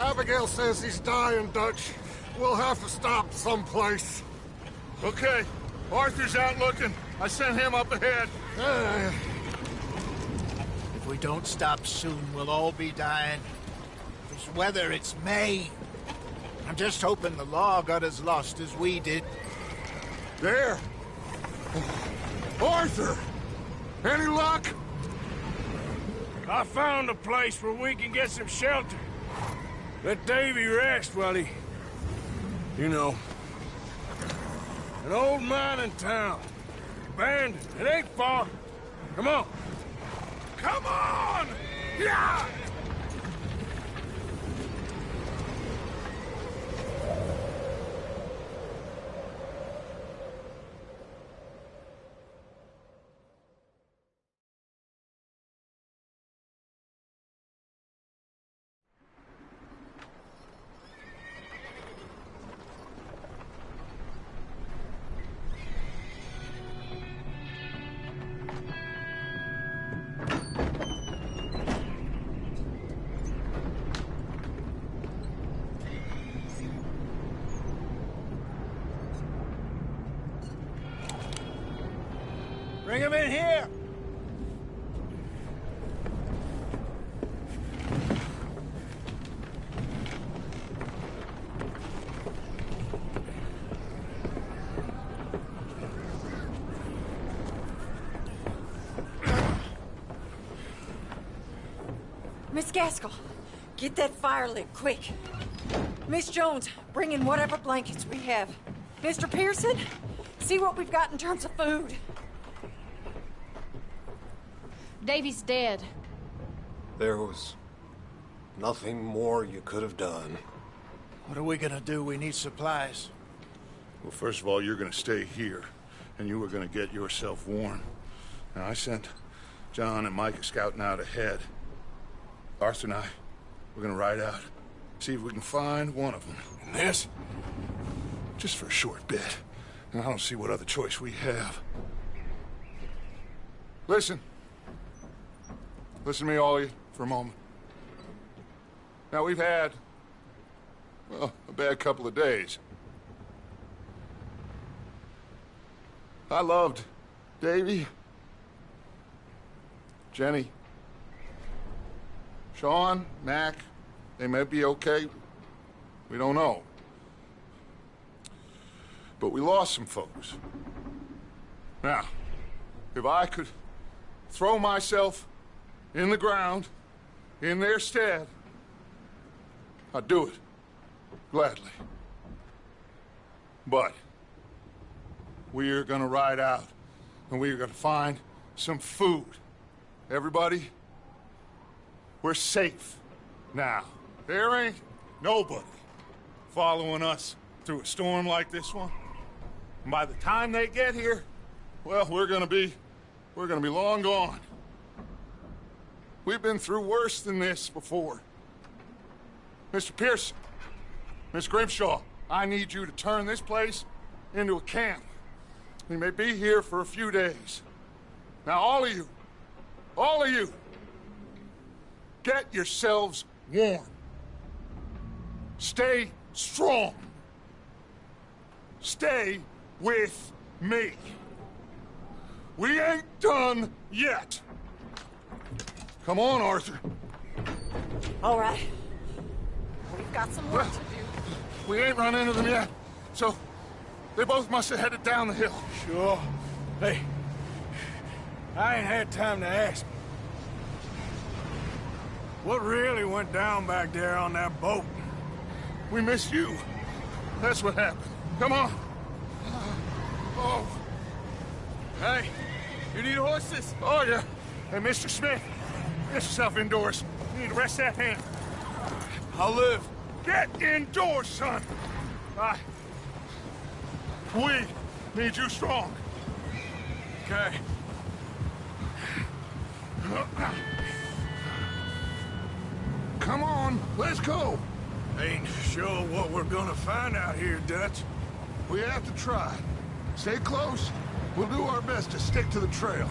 Abigail says he's dying, Dutch. We'll have to stop someplace. Okay. Arthur's out looking. I sent him up ahead. If we don't stop soon, we'll all be dying. This weather, it's May. I'm just hoping the law got as lost as we did. There! Arthur! Any luck? I found a place where we can get some shelter. Let Davy rest while he... You know. An old mining town. Abandoned. It ain't far. Come on. Come on! Yeah! Bring him in here! Miss Gaskell, get that fire lit, quick. Miss Jones, bring in whatever blankets we have. Mr. Pearson, see what we've got in terms of food. Davy's dead. There was nothing more you could have done. What are we gonna do? We need supplies. Well, first of all, you're gonna stay here, and you were gonna get yourself warm. Now, I sent John and Micah scouting out ahead. Arthur and I, we're gonna ride out, see if we can find one of them. And this, just for a short bit. And I don't see what other choice we have. Listen. Listen to me, all of you, for a moment. Now, we've had, well, a bad couple of days. I loved Davy, Jenny, Sean, Mac. They may be okay. We don't know. But we lost some folks. Now, if I could throw myself in the ground, in their stead, I'd do it, gladly. But we're gonna ride out, and we're gonna find some food. Everybody, we're safe now. There ain't nobody following us through a storm like this one. And by the time they get here, well, we're gonna be long gone. We've been through worse than this before. Mr. Pearson, Miss Grimshaw, I need you to turn this place into a camp. We may be here for a few days. Now, all of you, get yourselves warm. Stay strong. Stay with me. We ain't done yet. Come on, Arthur. All right. We've got some work to do. We ain't run into them yet, so they both must have headed down the hill. Sure. Hey, I ain't had time to ask. What really went down back there on that boat? We missed you. That's what happened. Come on. Oh. Hey, you need horses? Oh, yeah. Hey, Mr. Smith, get yourself indoors. You need to rest that hand. I'll live. Get indoors, son. We need you strong. Okay. Come on, let's go. Ain't sure what we're gonna find out here, Dutch. We have to try. Stay close. We'll do our best to stick to the trail.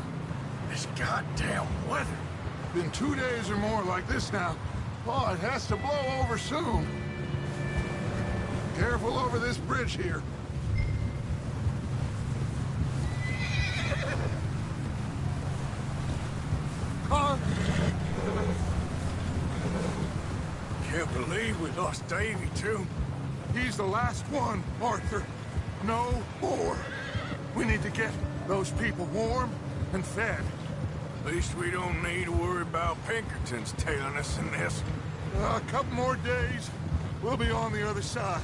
This goddamn weather. Been 2 days or more like this now. Oh, it has to blow over soon. Careful over this bridge here. Car! Can't believe we lost Davy, too. He's the last one, Arthur. No more. We need to get those people warm and fed. At least we don't need to worry about Pinkertons tailing us in this. A couple more days, we'll be on the other side.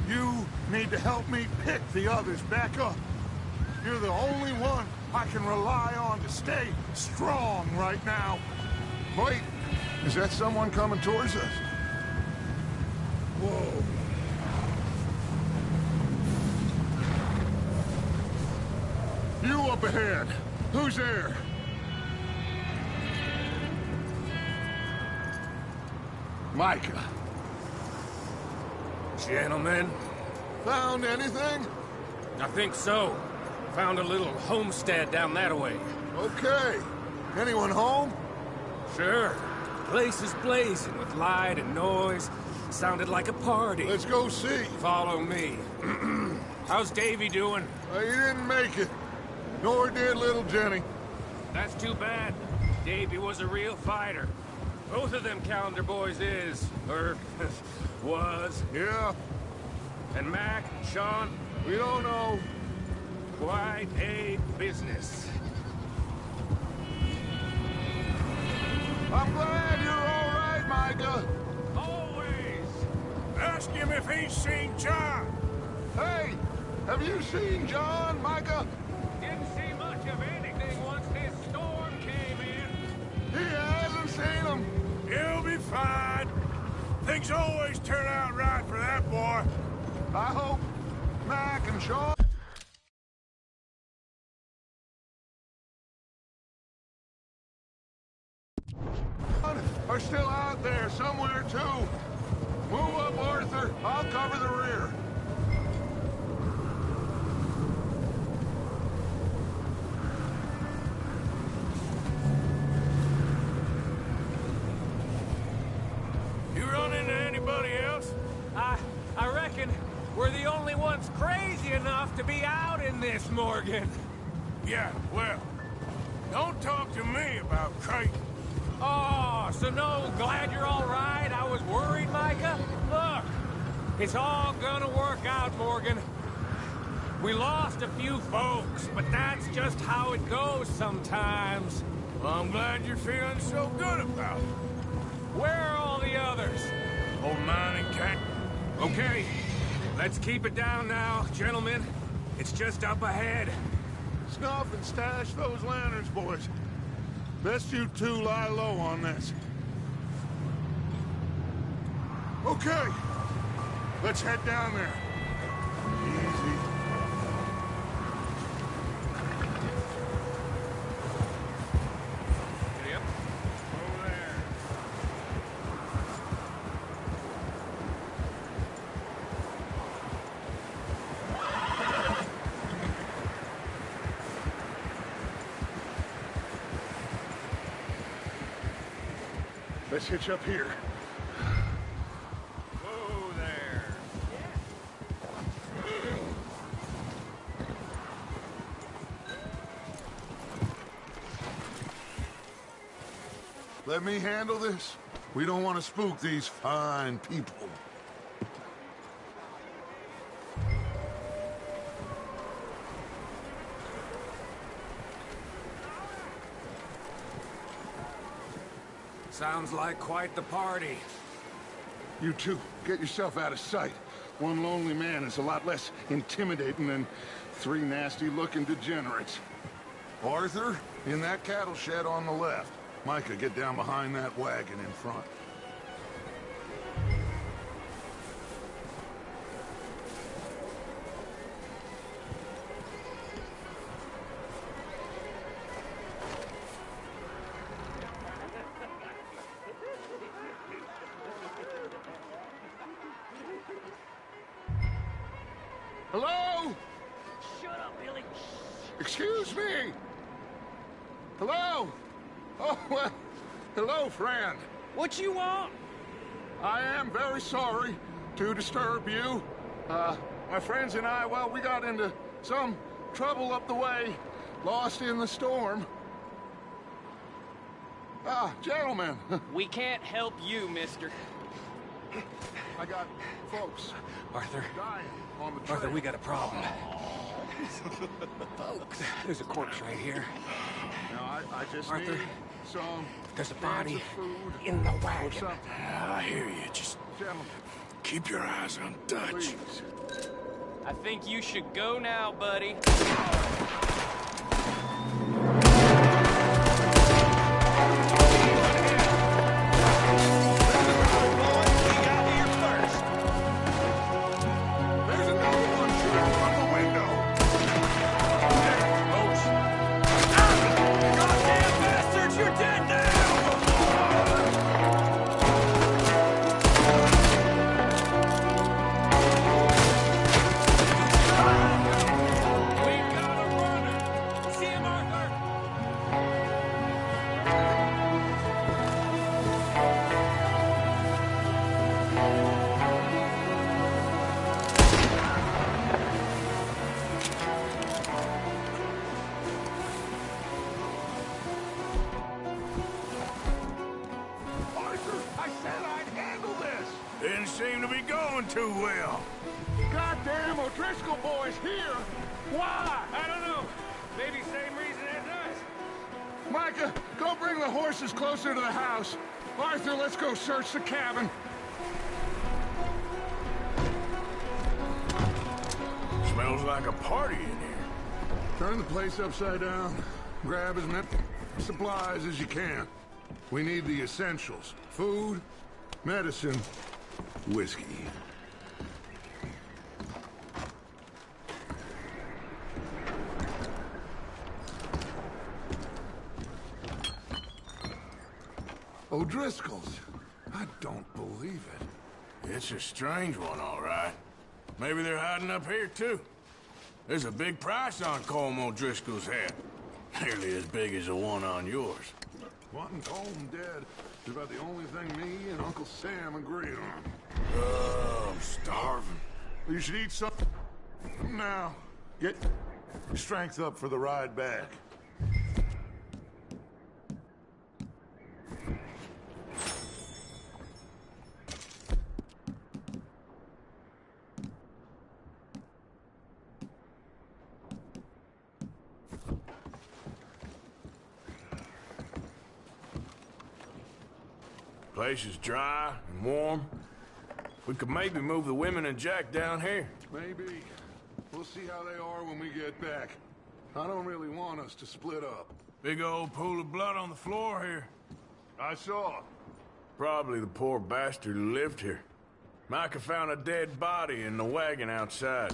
You need to help me pick the others back up. You're the only one I can rely on to stay strong right now. Wait, is that someone coming towards us? Whoa. You up ahead. Who's there? Micah. Gentlemen, Found anything? I think so. Found a little homestead down that way. Okay. Anyone home? Sure. Place is blazing with light and noise. Sounded like a party. Let's go see. Follow me. How's Davy doing? He didn't make it. Nor did little Jenny. That's too bad. Davy was a real fighter. Both of them Calendar boys is, or was. Yeah, And Mac, Sean, we don't know. quite a business. I'm glad you're all right, Micah. Always. Ask him if he's seen John. Hey, have you seen John, Micah? Didn't see much of anything once this storm came in. He hasn't seen him. He'll be fine. Things always turn out right for that boy. I hope Mac and Sean are still out there somewhere, too. Move up, Arthur. I'll cover the rear. You run into anybody else? I reckon we're the only ones crazy enough to be out in this, Morgan. Yeah, well, don't talk to me about Creighton. Oh, so no, glad you're all right. I was worried, Micah. Look, it's all gonna work out, Morgan. We lost a few folks, but that's just how it goes sometimes. Well, I'm glad you're feeling so good about it. Where are all the others? Old mining cat. Okay, let's keep it down now, gentlemen. It's just up ahead. Snuff and stash those lanterns, boys. Best you two lie low on this. Okay. Let's head down there. Easy. Yep. Over there. Let's hitch up here. Whoa there. Let me handle this. We don't want to spook these fine people. Sounds like quite the party. You two, get yourself out of sight. One lonely man is a lot less intimidating than three nasty-looking degenerates. Arthur, in that cattle shed on the left. Micah, get down behind that wagon in front. Hello? Shut up, Billy. Excuse me? Hello? Oh, well, hello, friend. What you want? I am very sorry to disturb you. My friends and I, well, we got into some trouble up the way, lost in the storm. Gentlemen. We can't help you, mister. I got folks Arthur. dying on the trail. Arthur, we got a problem. Folks. There's a corpse right here. Now, I just Arthur, need some there's a cans body of food in the or wagon. something. I hear you. Just Gentlemen, keep your eyes on Dutch. please. I think you should go now, buddy. There's another one shooting from the window. Close. Goddamn bastards, you're dead now! We got a runner! See him, Arthur? Arthur, I said I'd handle this. Didn't seem to be going too well. Goddamn O'Driscoll boys here. Why? I don't know. Maybe same reason as us. Micah, go bring the horses closer to the house. Arthur, let's go search the cabin. Smells like a party in here. Turn the place upside down. Grab as many supplies as you can. We need the essentials. Food, medicine, whiskey. O'Driscoll's. I don't believe it. It's a strange one, all right. Maybe they're hiding up here, too. There's a big price on Colm O'Driscoll's head. Nearly as big as the one on yours. Wanting Colm dead is about the only thing me and Uncle Sam agree on. I'm starving. You should eat something now. Get your strength up for the ride back. Place is dry and warm. We could maybe move the women and Jack down here. Maybe. We'll see how they are when we get back. I don't really want us to split up. Big old pool of blood on the floor here. I saw. Probably the poor bastard who lived here. Micah found a dead body in the wagon outside.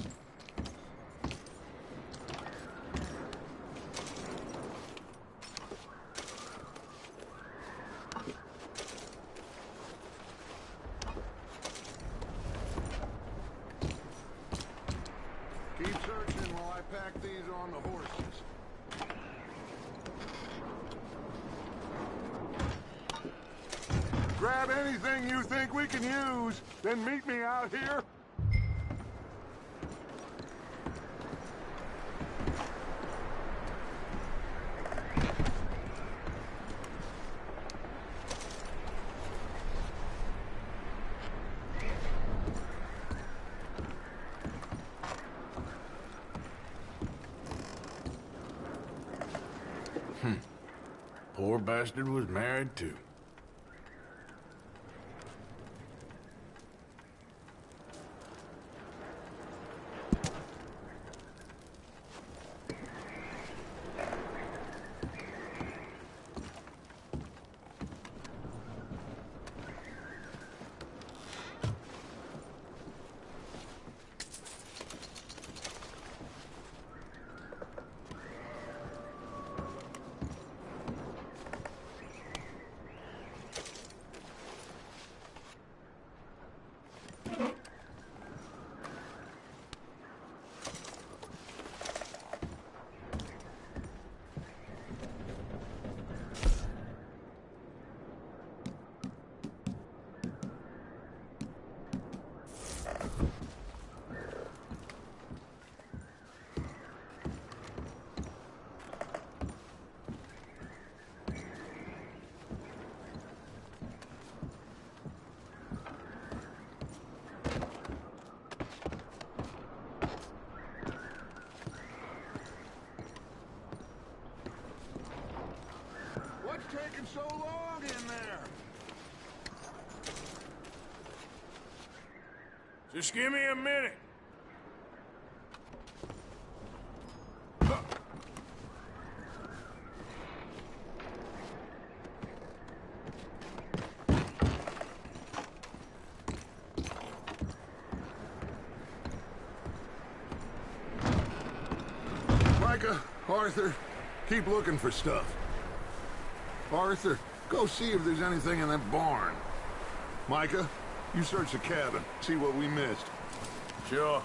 Keep searching while I pack these on the horses. Grab anything you think we can use, then meet me out here. Poor bastard was married too. taking so long in there? Just give me a minute. Micah, Arthur, keep looking for stuff. Arthur, go see if there's anything in that barn. Micah, you search the cabin, see what we missed. Sure.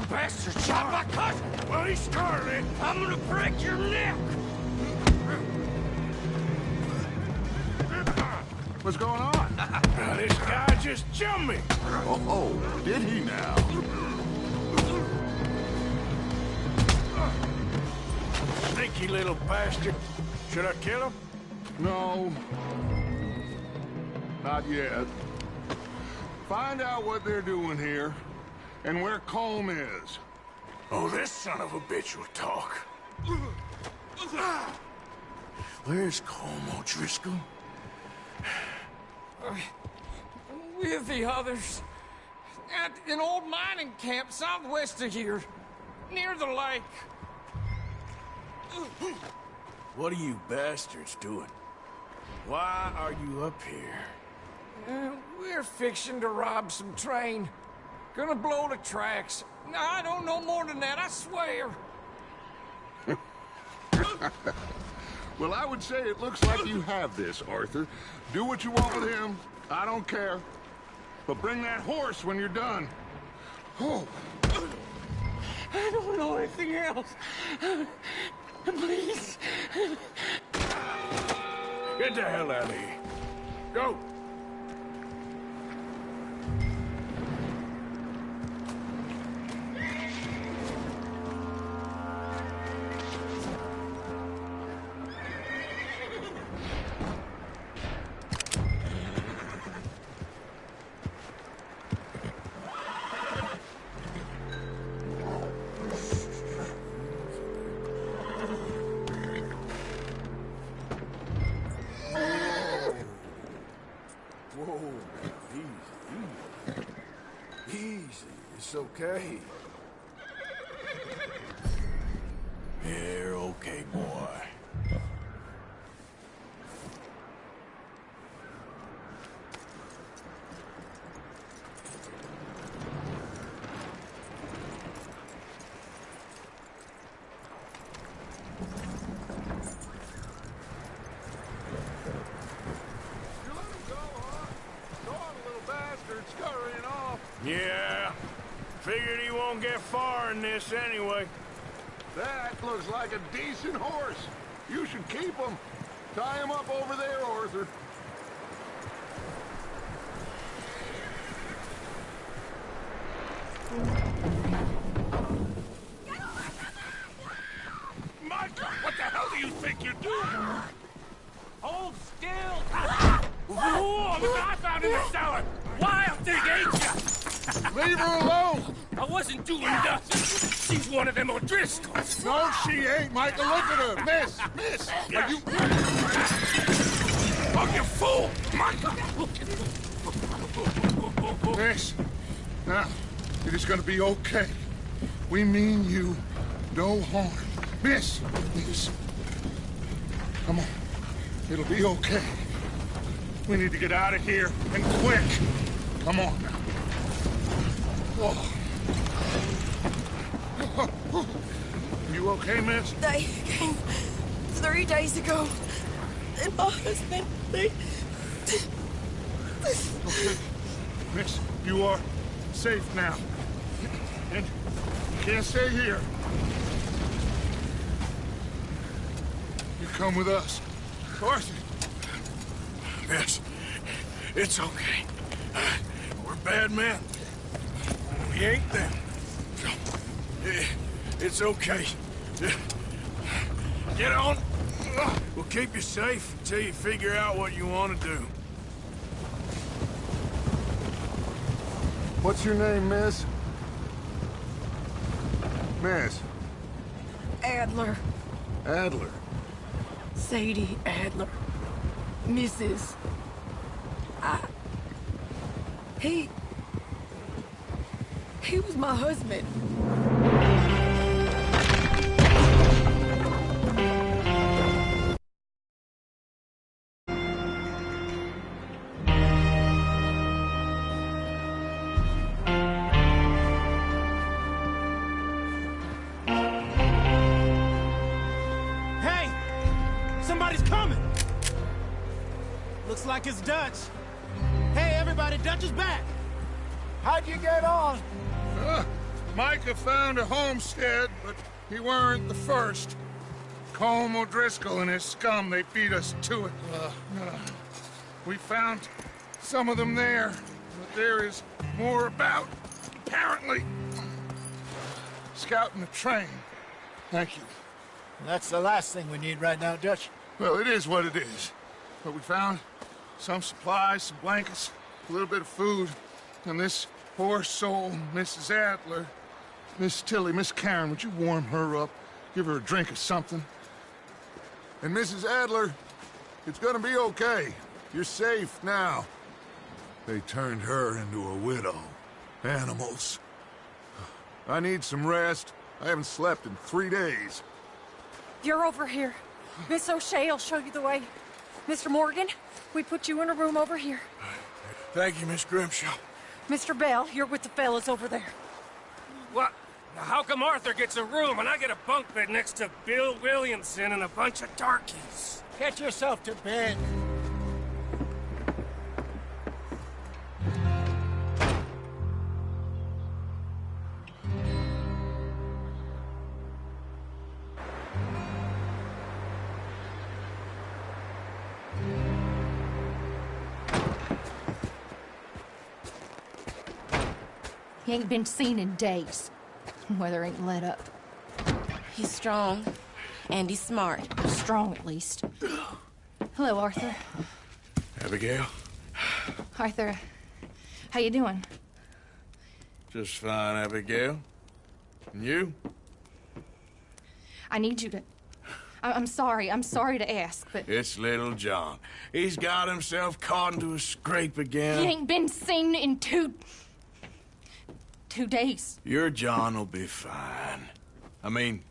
Bastard shot my cousin! Well, he started it. I'm gonna break your neck! What's going on? Now, this guy just jumped me. Oh, did he now? Sneaky little bastard. Should I kill him? No. Not yet. Find out what they're doing here, and where Colm is. Oh, this son of a bitch will talk. Where's Colm O'Driscoll? With the others. At an old mining camp southwest of here. Near the lake. What are you bastards doing? Why are you up here? We're fixing to rob some train. Gonna blow the tracks. I don't know more than that, I swear. Well, I would say it looks like you have this, Arthur. Do what you want with him. I don't care. But bring that horse when you're done. Oh. I don't know anything else. Please. Get the hell out of here. Go. Whoa, easy, easy. Easy, it's okay. You're okay, boy. Yeah, figured he won't get far in this anyway. That looks like a decent horse. You should keep him. Tie him up over there, Arthur. Micah, what the hell do you think you're doing? Hold still! Whoa, look what I found in the cellar! Wild thing, ain't ya? Leave her alone! I wasn't doing nothing. She's one of them O'Driscolls. No, she ain't, Micah. Look at her. Miss! Miss! Are you... Oh, you fool! Micah! Miss, now, it is gonna be okay. We mean you no harm. Miss! Miss. Come on. It'll be okay. We need to get out of here, and quick. Come on now. Whoa. You okay, miss? They came 3 days ago. And my husband, they... Okay. Miss, you are safe now. And you can't stay here. You come with us. Arthur. Miss, it's okay. bad men. We ain't them. It's okay. Get on. We'll keep you safe until you figure out what you want to do. What's your name, miss? Miss. Adler. Adler. Sadie Adler. Mrs. He was my husband. Hey! Somebody's coming! Looks like it's Dutch. Hey, everybody, Dutch is back! How'd you get on? Micah found a homestead, but he weren't the first. Colm O'Driscoll and his scum, they beat us to it. We found some of them there, but there is more about, apparently. Scouting the train. Thank you. That's the last thing we need right now, Dutch. Well, it is what it is. But we found some supplies, some blankets, a little bit of food, and this poor soul, Mrs. Adler, Miss Tilly, Miss Karen, would you warm her up? Give her a drink or something? And Mrs. Adler, it's gonna be okay. You're safe now. They turned her into a widow. Animals. I need some rest. I haven't slept in 3 days. You're over here. Miss O'Shea will show you the way. Mr. Morgan, we put you in a room over here. Thank you, Miss Grimshaw. Mr. Bell, you're with the fellas over there. What? How come Arthur gets a room and I get a bunk bed next to Bill Williamson and a bunch of darkies? Get yourself to bed. He ain't been seen in days. Weather ain't let up. He's strong, and he's smart. Strong, at least. Hello, Arthur. Abigail? Arthur, how you doing? Just fine, Abigail. And you? I need you to... I'm sorry to ask, but... It's little John. He's got himself caught into a scrape again. He ain't been seen in 2 days. Your John will be fine. I mean,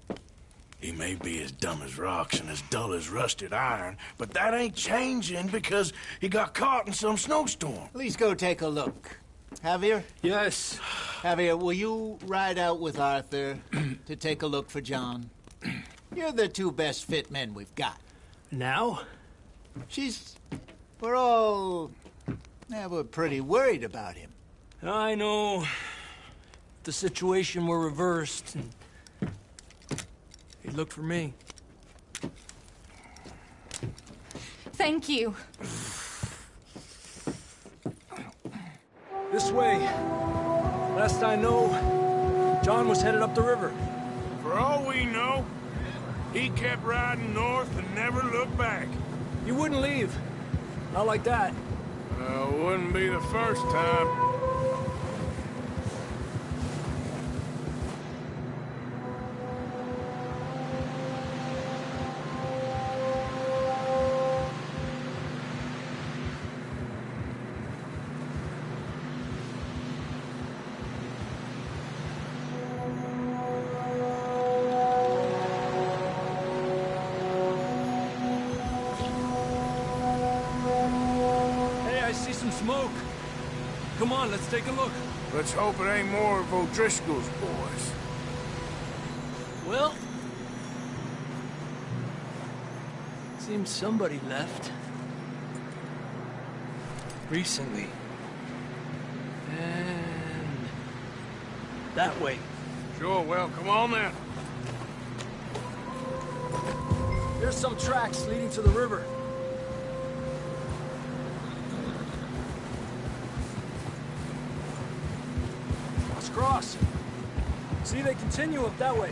he may be as dumb as rocks and as dull as rusted iron, but that ain't changing because he got caught in some snowstorm. Please go take a look. Javier? Yes. Javier, will you ride out with Arthur to take a look for John? You're the 2 best fit men we've got. Now? We're all... we're pretty worried about him. I know. The situation were reversed, and he looked for me. Thank you. This way. Last I know, John was headed up the river. For all we know, he kept riding north and never looked back. He wouldn't leave. Not like that. Wouldn't be the first time. Smoke. Come on, let's take a look. Let's hope it ain't more of O'Driscoll's boys. Well, seems somebody left. Recently. And that way. Sure, well, come on then. There's some tracks leading to the river. Cross. See, they continue up that way.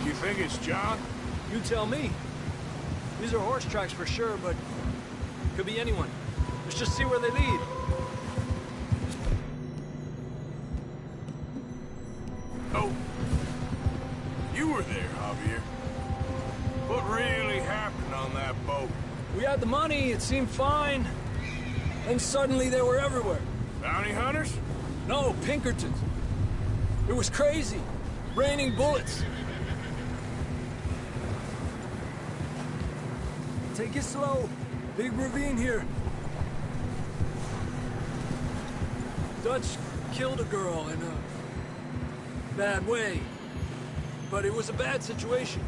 You think it's John? You tell me. These are horse tracks for sure, but could be anyone. Let's just see where they lead. Oh. You were there, Javier. What really happened on that boat? We had the money, it seemed fine. Then suddenly they were everywhere. Bounty hunters? No, Pinkertons. It was crazy. Raining bullets. Take it slow. Big ravine here. Dutch killed a girl in a bad way. But it was a bad situation.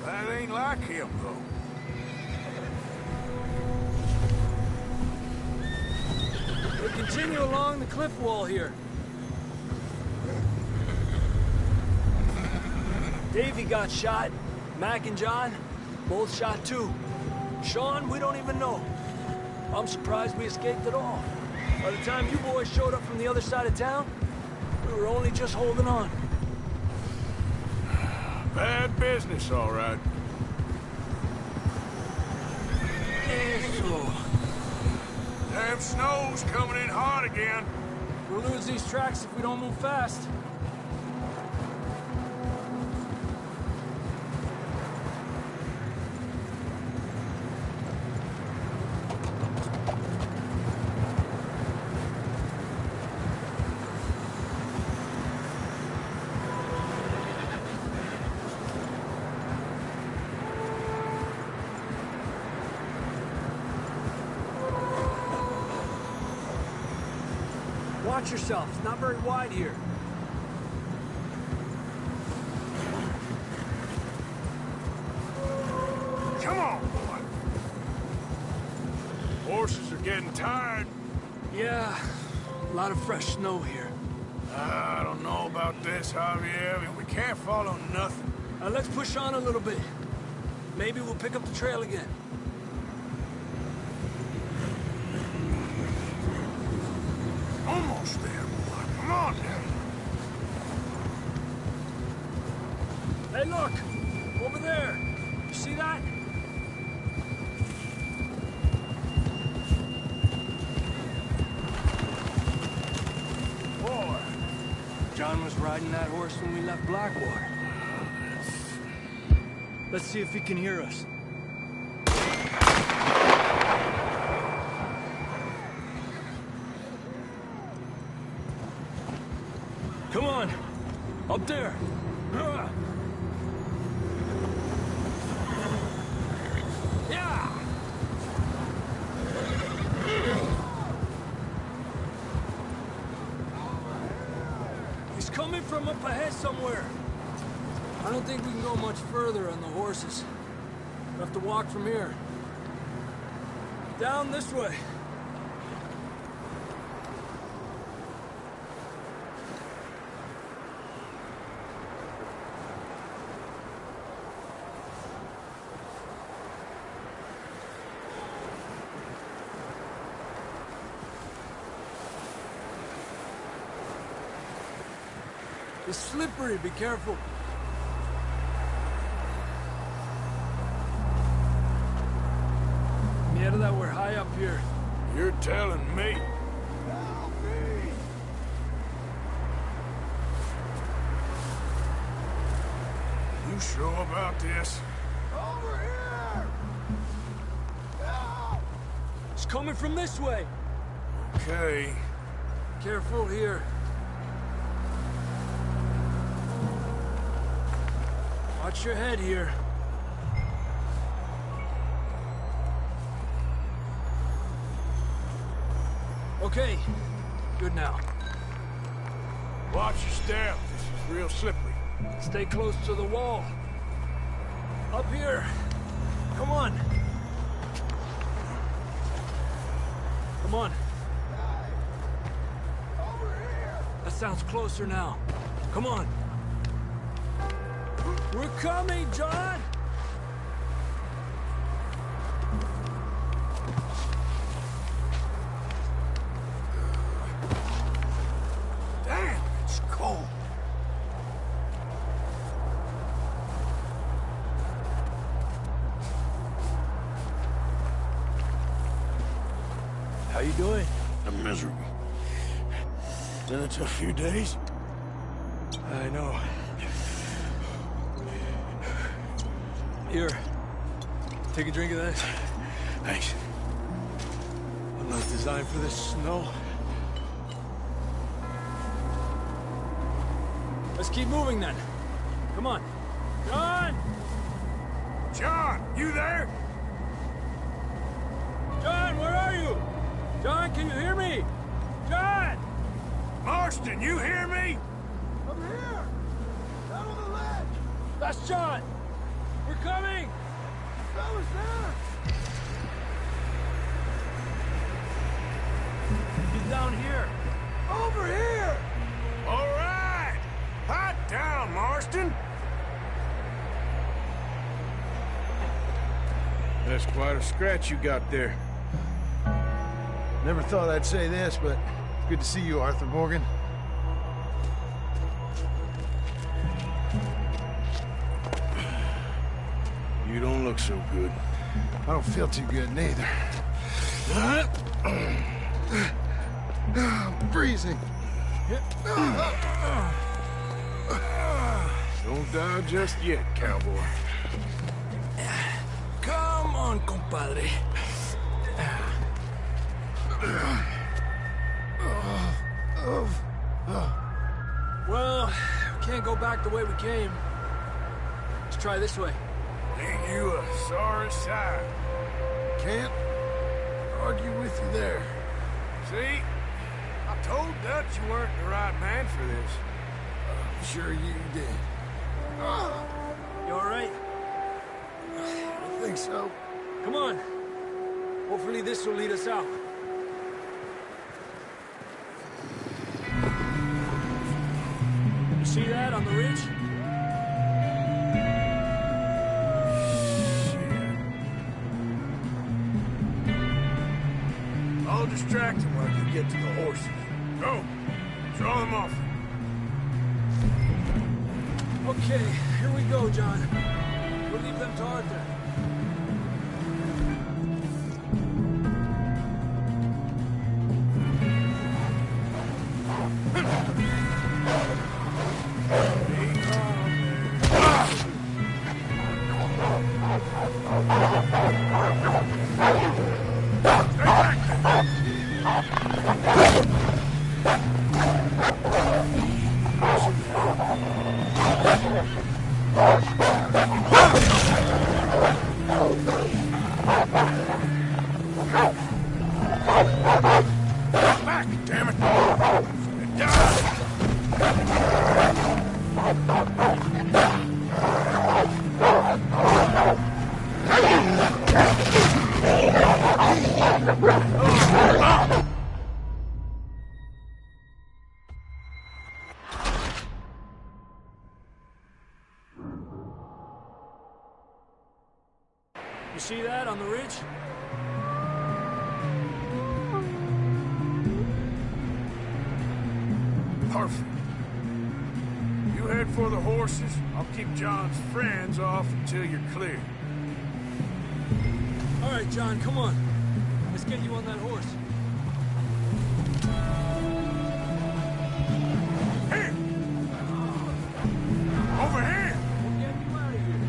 That ain't like him, though. They continue along the cliff wall here. Davey got shot. Mac and John, both shot too. Sean, we don't even know. I'm surprised we escaped at all. By the time you boys showed up from the other side of town, we were only just holding on. Bad business, all right. Eso. Damn snow's coming in hot again. We'll lose these tracks if we don't move fast. Watch yourself. It's not very wide here. Come on, boy. Horses are getting tired. Yeah, a lot of fresh snow here. I don't know about this, Javier. I mean, we can't follow nothing. Let's push on a little bit. Maybe we'll pick up the trail again. Almost there, boy. Come on now. Hey, look! Over there! You see that? Boy, John was riding that horse when we left Blackwater. Let's see if he can hear us. Come on! Up there! Yeah! He's coming from up ahead somewhere. I don't think we can go much further on the horses. We'll have to walk from here. Down this way. It's slippery, be careful. Mierda, that we're high up here. You're telling me. Help me! You sure about this? Over here! Help! It's coming from this way. Okay. Careful here. Watch your head here. Okay, good now. Watch your step. This is real slippery. Stay close to the wall. Up here. Come on. Come on. Over here! That sounds closer now. Come on. We're coming, John! doing? I'm miserable. Been a tough few days. I know. Here. Take a drink of that. Thanks. I'm not designed for this snow. Let's keep moving then. Come on. John! John, you there? John, where are you? John, can you hear me? John! Marston, you hear me? Over here! Down on the ledge! That's John! We're coming! Fellas there! He's down here! Over here! All right! Hot down, Marston! That's quite a scratch you got there. Never thought I'd say this, but it's good to see you, Arthur Morgan. You don't look so good. I don't feel too good, neither. I'm freezing. Don't die just yet, cowboy. Come on, compadre. Well, we can't go back the way we came. Let's try this way. Ain't you a sorry sight? Can't argue with you there. See? I told Dutch you weren't the right man for this. I'm sure you did. You all right? I think so. Come on. Hopefully this will lead us out. You see that on the ridge? I'll distract him while you get to the horses. Go! Draw them off. Okay, here we go, John. We'll leave them to Arthur. Back, damn it! You see that on the ridge? Perfect. You head for the horses. I'll keep John's friends off until you're clear. All right, John, come on. Let's get you on that horse. Here! Over here! We'll get you out of here.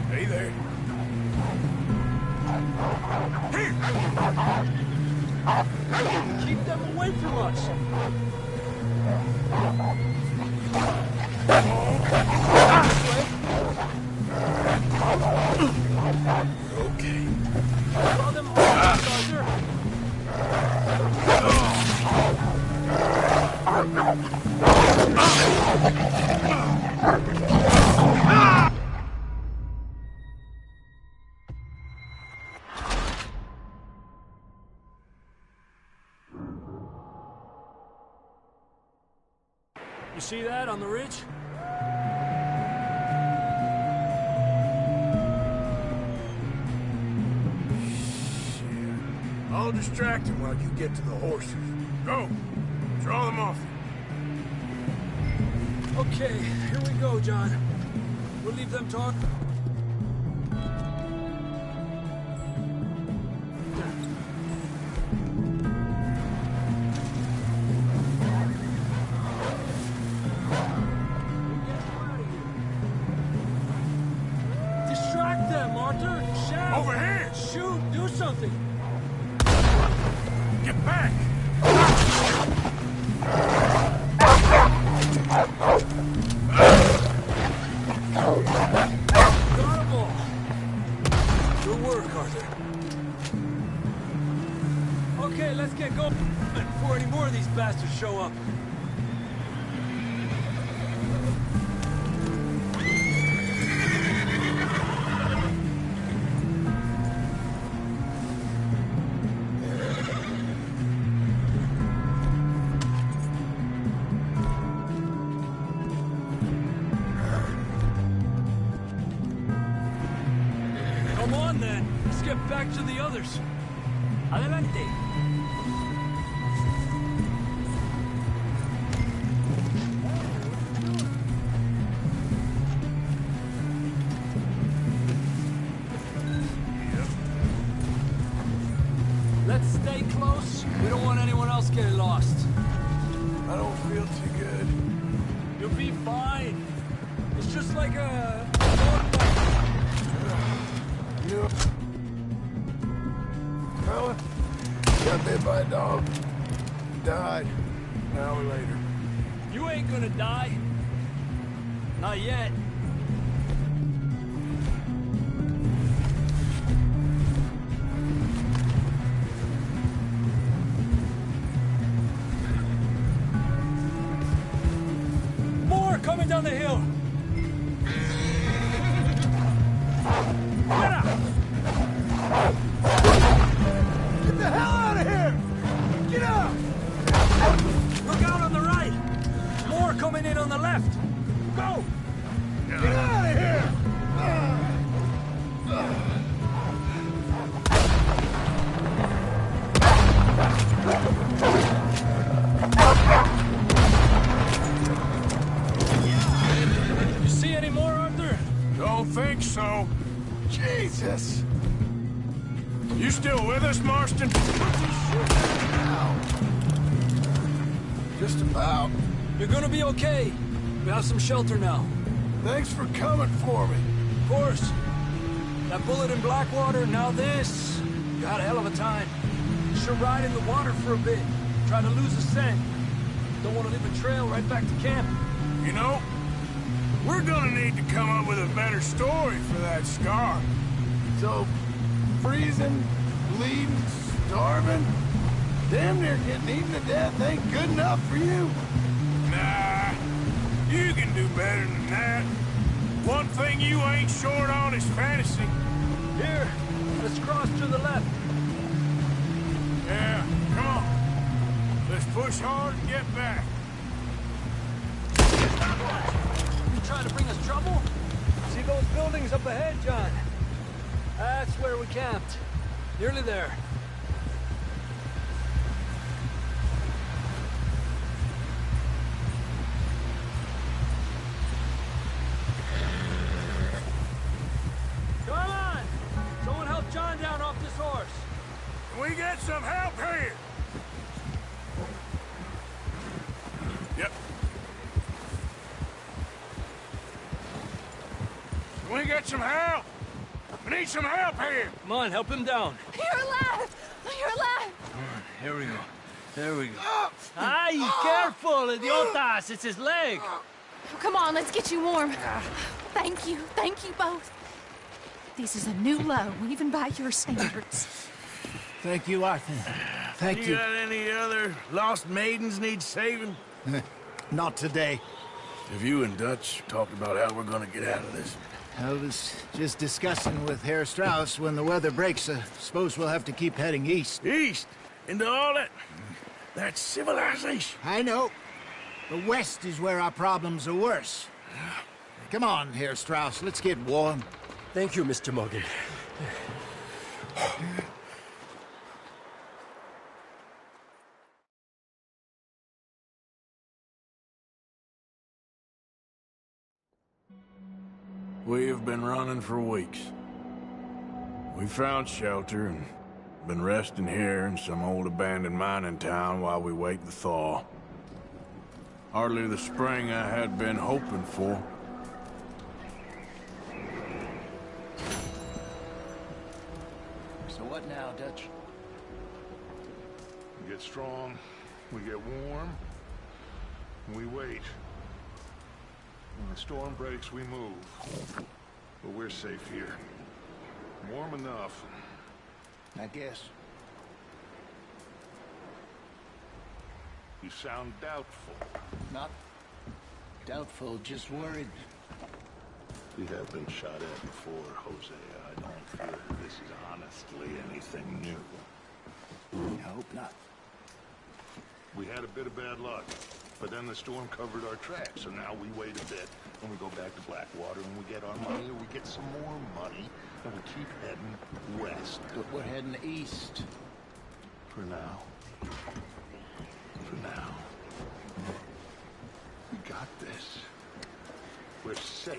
Stay there. Here! Keep them away from us. Okay. Draw them off, Arthur. You see that on the ridge? I'll distract him while you get to the horses. Go! Draw them off. Okay, here we go, John. We'll leave them to Arthur. more of these bastards show up. Come on then, let's get back to the others. Adelante. Let's stay close. We don't want anyone else getting lost. I don't feel too good. You'll be fine. It's just like a... You... Fella? Got bit by a dog. Died. An hour later. You ain't gonna die. Not yet. More coming down the hill. Get out! Get the hell out of here! Get out! Look out on the right! More coming in on the left! Go! Get out of here! You see any more, Arthur? Don't think so. Jesus! You still with us, Marston? Just about. You're gonna be okay. We have some shelter now. Thanks for coming for me. Of course. That bullet in Blackwater, now this. You had a hell of a time. You should ride in the water for a bit. Try to lose the scent. Don't want to leave a trail right back to camp. You know, we're gonna need to come up with a better story for that scar. So, freezing, bleeding, starving, damn near getting eaten to death ain't good enough for you. Nah, you can do better than that. One thing you ain't short on is fantasy. Here, let's cross to the left. Yeah, come on. Let's push hard and get back. You trying to bring us trouble? See those buildings up ahead, John? That's where we camped. Nearly there. Come on! Someone help John down off this horse. Can we get some help here? Yep. Can we get some help? We need some help here. Come on, help him down. You're alive! You're alive! Here we go. There we go. Ay, careful, idiotas! It's his leg. Come on, let's get you warm. Thank you both. This is a new low, even by your standards. Thank you, Arthur. Thank you. got any other lost maidens need saving? Not today. Have you and Dutch talked about how we're gonna get out of this? I was just discussing with Herr Strauss when the weather breaks. I suppose we'll have to keep heading east. East? Into all that civilization. I know. The west is where our problems are worse. Come on, Herr Strauss, let's get warm. Thank you, Mr. Morgan. We have been running for weeks. We found shelter and been resting here in some old abandoned mining town while we wait the thaw. Hardly the spring I had been hoping for. So what now, Dutch? We get strong, we get warm, and we wait. When the storm breaks, we move. But we're safe here. Warm enough. I guess. You sound doubtful. Not doubtful, just worried. We have been shot at before, Hosea. I don't feel that this is honestly anything new. I hope not. We had a bit of bad luck, but then the storm covered our tracks, so now we wait a bit, and we go back to Blackwater, and we get our money, or we get some more money, and we keep heading west. But we're heading east. For now. For now. We got this. We're safe.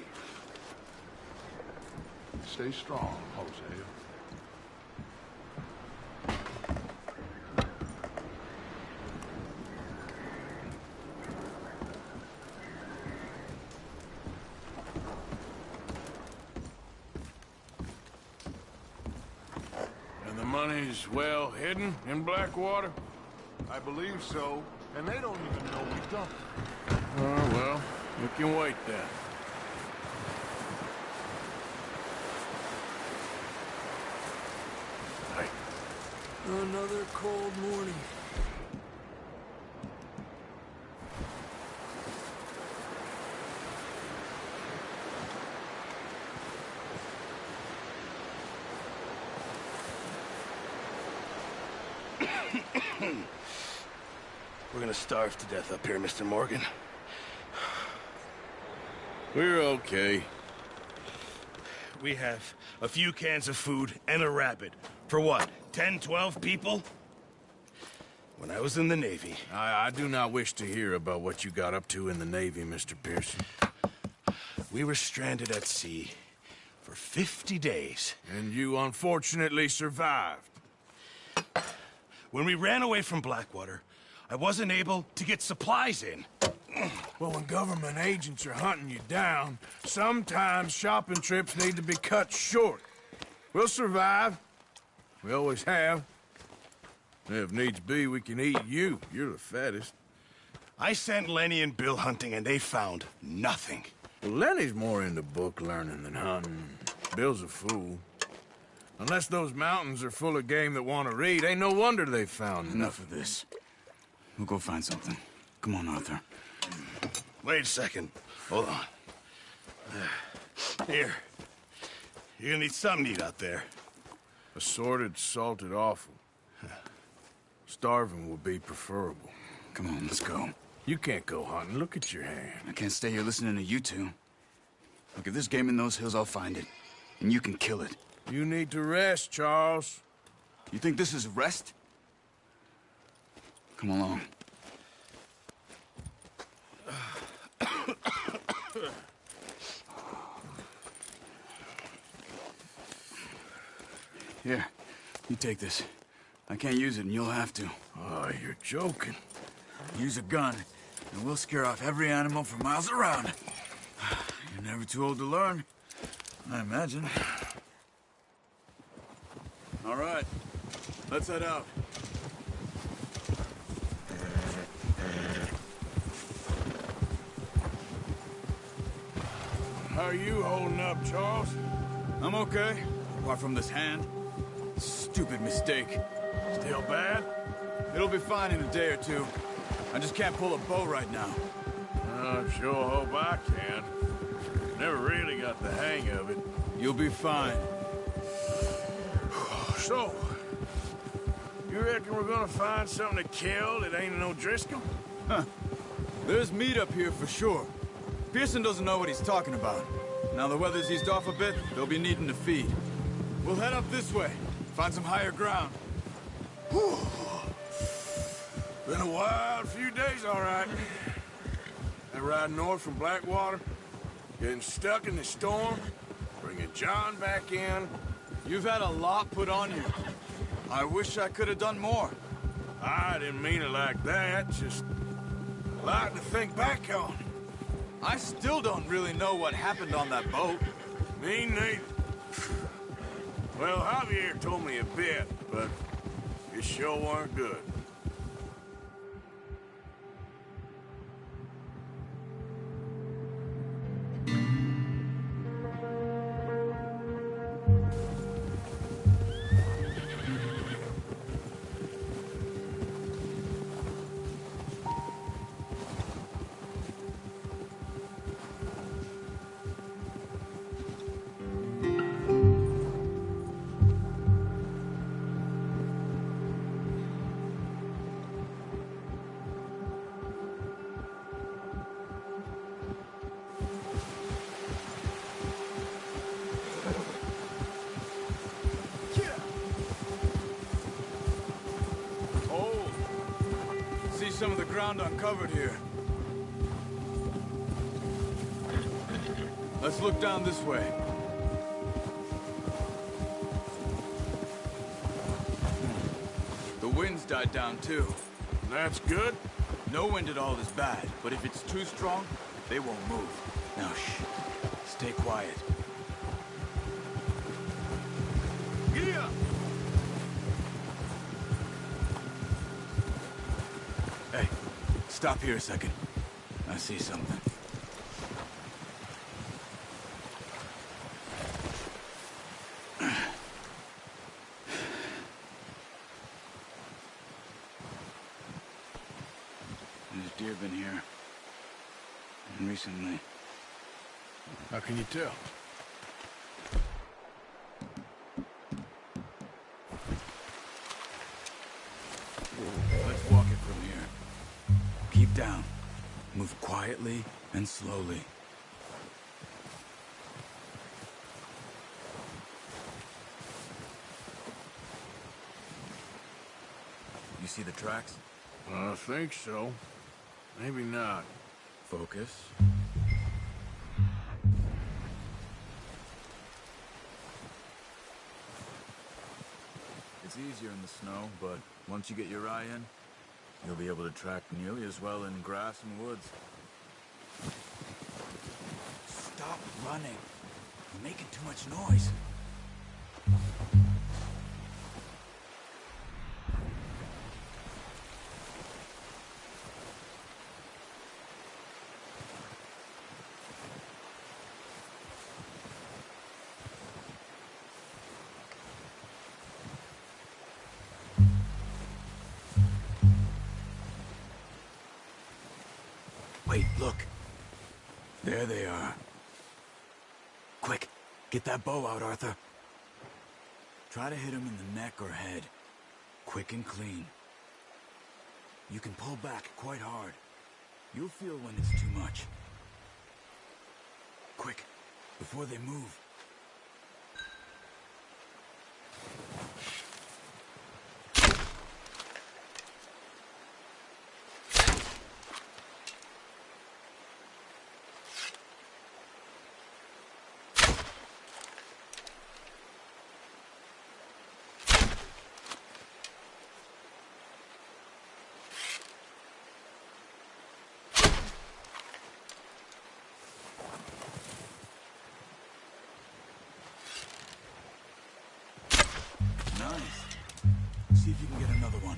Stay strong, Hosea. And the money's well hidden in Blackwater? I believe so, and they don't even know we dumped it. Oh, well, we can wait then. Another cold morning. We're gonna starve to death up here, Mr. Morgan. We're okay. We have a few cans of food and a rabbit. For what, 10, 12 people? When I was in the Navy... I do not wish to hear about what you got up to in the Navy, Mr. Pearson. We were stranded at sea for 50 days. And you unfortunately survived. When we ran away from Blackwater, I wasn't able to get supplies in. Well, when government agents are hunting you down, sometimes shopping trips need to be cut short. We'll survive. We always have. If needs be, we can eat you. You're the fattest. I sent Lenny and Bill hunting, and they found nothing. Well, Lenny's more into book learning than hunting. Bill's a fool. Unless those mountains are full of game that want to read, ain't no wonder they found Enough of this. We'll go find something. Come on, Arthur. Wait a second. Hold on. Here. You're gonna need something to eat out there. Assorted, salted offal. Starving would be preferable. Come on, let's go. You can't go hunting. Look at your hand. I can't stay here listening to you two. Look, if there's game in those hills, I'll find it. And you can kill it. You need to rest, Charles. You think this is rest? Come along. Here, you take this. I can't use it, and you'll have to. Oh, you're joking. Use a gun, and we'll scare off every animal for miles around. You're never too old to learn, I imagine. All right, let's head out. How are you holding up, Charles? I'm okay, apart from this hand. Stupid mistake. Still bad? It'll be fine in a day or two. I just can't pull a bow right now. I sure hope I can. Never really got the hang of it. You'll be fine. So, you reckon we're gonna find something to kill that ain't no Driscoll? Huh. There's meat up here for sure. Pearson doesn't know what he's talking about. Now the weather's eased off a bit, they'll be needing to feed. We'll head up this way, find some higher ground. Whew. Been a wild few days, all right. That ride north from Blackwater, getting stuck in the storm, bringing John back in. You've had a lot put on you. I wish I could have done more. I didn't mean it like that, just a lot to think back on. I still don't really know what happened on that boat. Me neither. Well, Javier told me a bit, but it sure weren't good. see some of the ground uncovered here. Let's look down this way. The wind's died down too. That's good. No wind at all is bad, but if it's too strong, they won't move. Now shh. Stay quiet. Giddy up! Hey, stop here a second. I see something. There's deer been here. Recently. How can you tell? Let's walk it from here. Keep down. Move quietly and slowly. You see the tracks? I think so. Maybe not. Focus. It's easier in the snow, but once you get your eye in, you'll be able to track nearly as well in grass and woods. Stop running. You're making too much noise. Wait, look. There they are. Quick, get that bow out, Arthur. Try to hit him in the neck or head. Quick and clean. You can pull back quite hard. You'll feel when it's too much. Quick, before they move. Nice. See if you can get another one.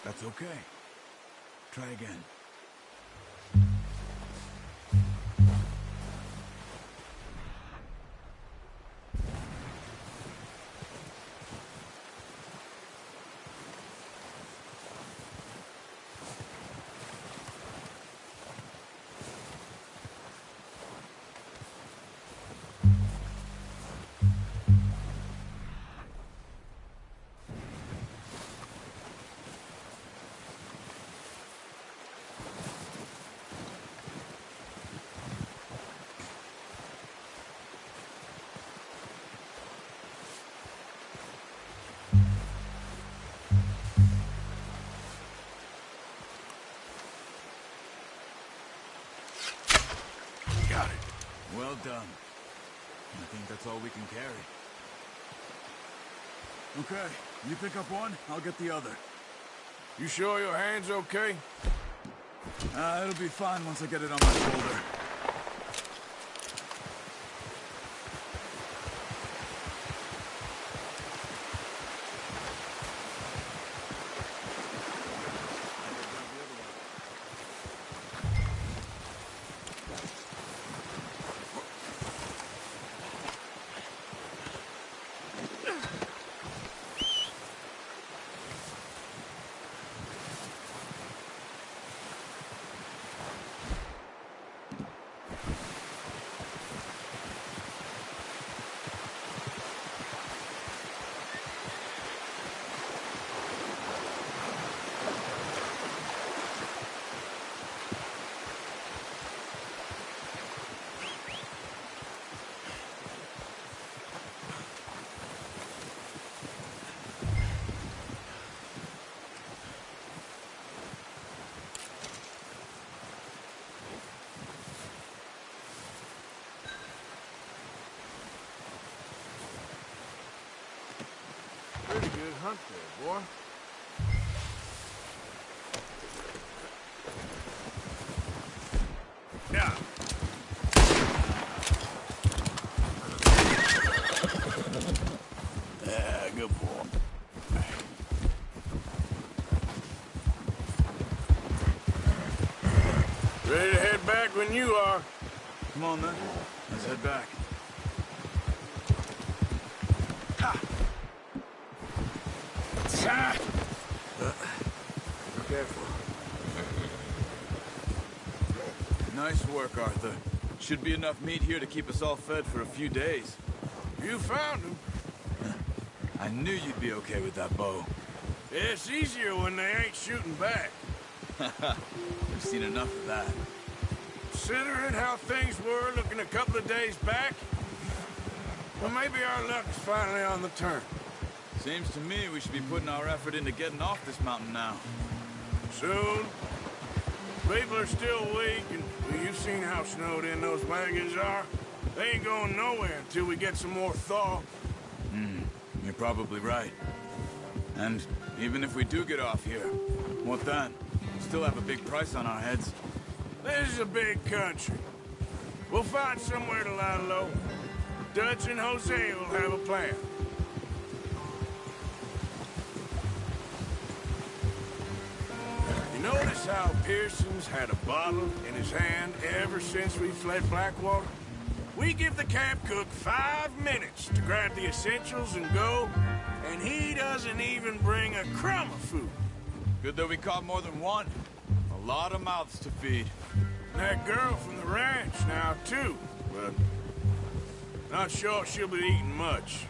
That's okay. Try again. Got it. Well done. I think that's all we can carry. Okay, you pick up one, I'll get the other. You sure your hand's okay? It'll be fine once I get it on my shoulder. good hunt there, boy. Yeah. Yeah, good boy. Ready to head back when you are. Come on, then. Let's head back. Careful. Nice work, Arthur. Should be enough meat here to keep us all fed for a few days. You found him. I knew you'd be okay with that bow. It's easier when they ain't shooting back. We've seen enough of that. Considering how things were looking a couple of days back, well, maybe our luck is finally on the turn. Seems to me we should be putting our effort into getting off this mountain now. Soon. People are still weak, and well, you've seen how snowed in those wagons are. They ain't going nowhere until we get some more thaw. You're probably right. And even if we do get off here, what then? We'll still have a big price on our heads. This is a big country. We'll find somewhere to lie low. Dutch and Hosea will have a plan. You notice how Pearson's had a bottle in his hand ever since we fled Blackwater? We give the camp cook 5 minutes to grab the essentials and go, and he doesn't even bring a crumb of food. Good that we caught more than one. A lot of mouths to feed. And that girl from the ranch now, too, but not sure she'll be eating much.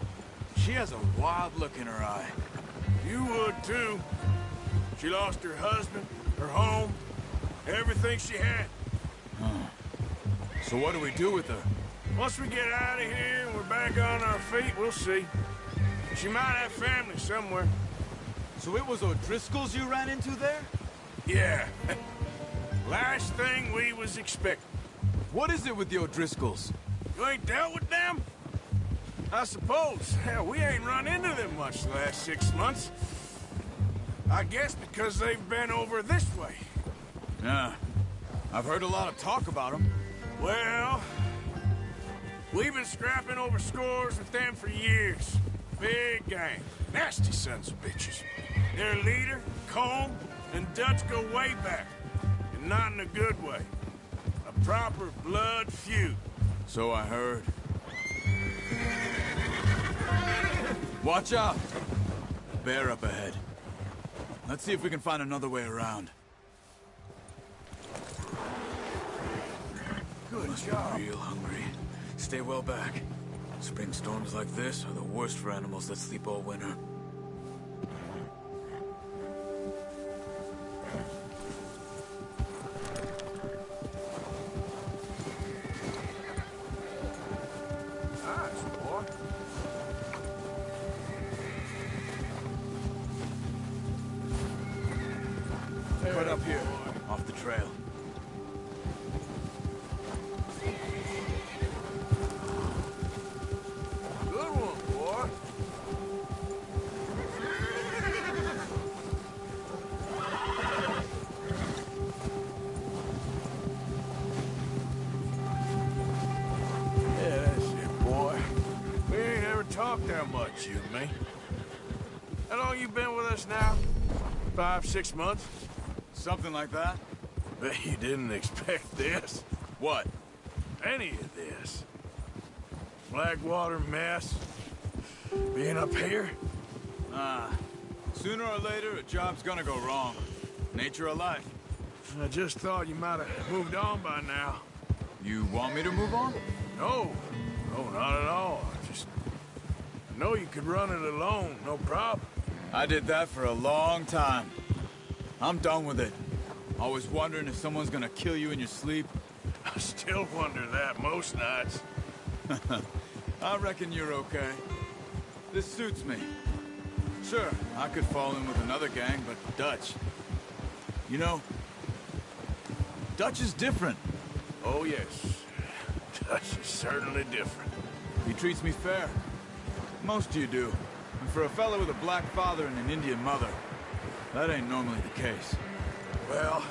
She has a wild look in her eye. You would, too. She lost her husband, her home, everything she had. So what do we do with her? Once we get out of here and we're back on our feet, we'll see. She might have family somewhere. So it was O'Driscoll's you ran into there? Yeah. Last thing we was expecting. What is it with the O'Driscolls? You ain't dealt with them? I suppose. Hell, we ain't run into them much the last 6 months. I guess because they've been over this way. Yeah. I've heard a lot of talk about them. Well, we've been scrapping over scores with them for years. Big gang. Nasty sons of bitches. Their leader, Colm, and Dutch go way back. And not in a good way. A proper blood feud. So I heard. Watch out! Bear up ahead. Let's see if we can find another way around. Good job. Real hungry. Stay well back. Spring storms like this are the worst for animals that sleep all winter. Nice, boy. Cut up here, off the trail. Good one, boy. Yeah, that's it, boy. We ain't ever talked that much, you and me. How long you been with us now? 5, 6 months? Something like that? Bet you didn't expect this. What? Any of this. Blackwater mess. Being up here? Sooner or later, a job's gonna go wrong. Nature of life. I just thought you might have moved on by now. You want me to move on? No. No, not at all. I know you could run it alone, no problem. I did that for a long time. I'm done with it. Always wondering if someone's gonna kill you in your sleep. I still wonder that most nights. I reckon you're okay. This suits me. Sure, I could fall in with another gang, but Dutch... You know, Dutch is different. Oh, yes. Dutch is certainly different. He treats me fair. Most of you do. And for a fella with a black father and an Indian mother, that ain't normally the case. Well,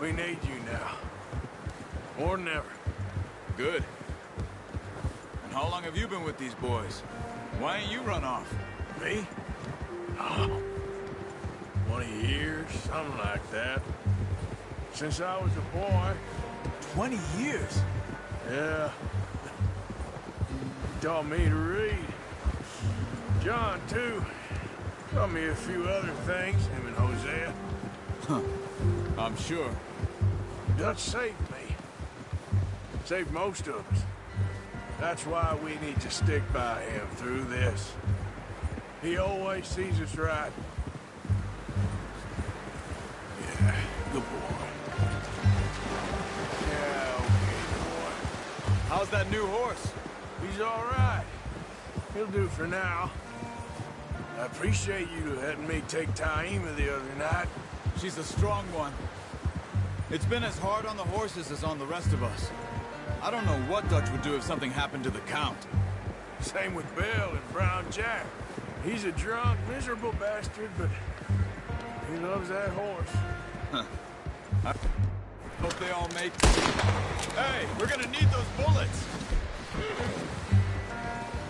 we need you now. More than ever. Good. And how long have you been with these boys? Why ain't you run off? Me? Oh, 20 years, something like that. Since I was a boy. 20 years? Yeah. He taught me to read. John, too. Taught me a few other things, him and Hosea. Huh. I'm sure. Dutch saved me. Saved most of us. That's why we need to stick by him through this. He always sees us right. Yeah, good boy. Yeah, okay, boy. How's that new horse? He's all right. He'll do for now. I appreciate you letting me take Taima the other night. She's a strong one. It's been as hard on the horses as on the rest of us. I don't know what Dutch would do if something happened to the Count. Same with Bill and Brown Jack. He's a drunk, miserable bastard, but he loves that horse. Huh. I hope they all make... Hey, we're gonna need those bullets!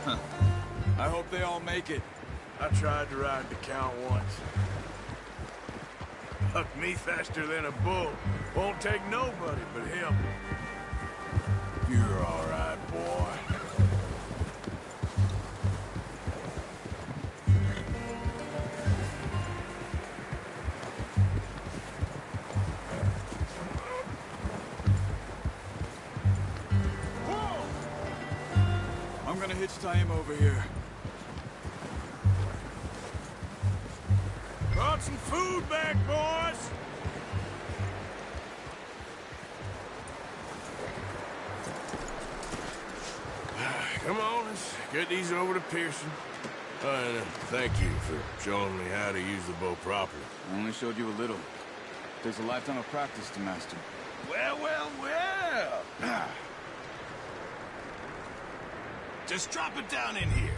Huh. I hope they all make it. I tried to ride the Count once. Bucked me faster than a bull. Won't take nobody but him. You're all right, boy. I'm gonna hitch Taima over here. Brought some food back, boys! Come on, let's get these over to Pearson. And thank you for showing me how to use the bow properly. I only showed you a little. Takes a lifetime of practice to master. Well, well, well. Just drop it down in here.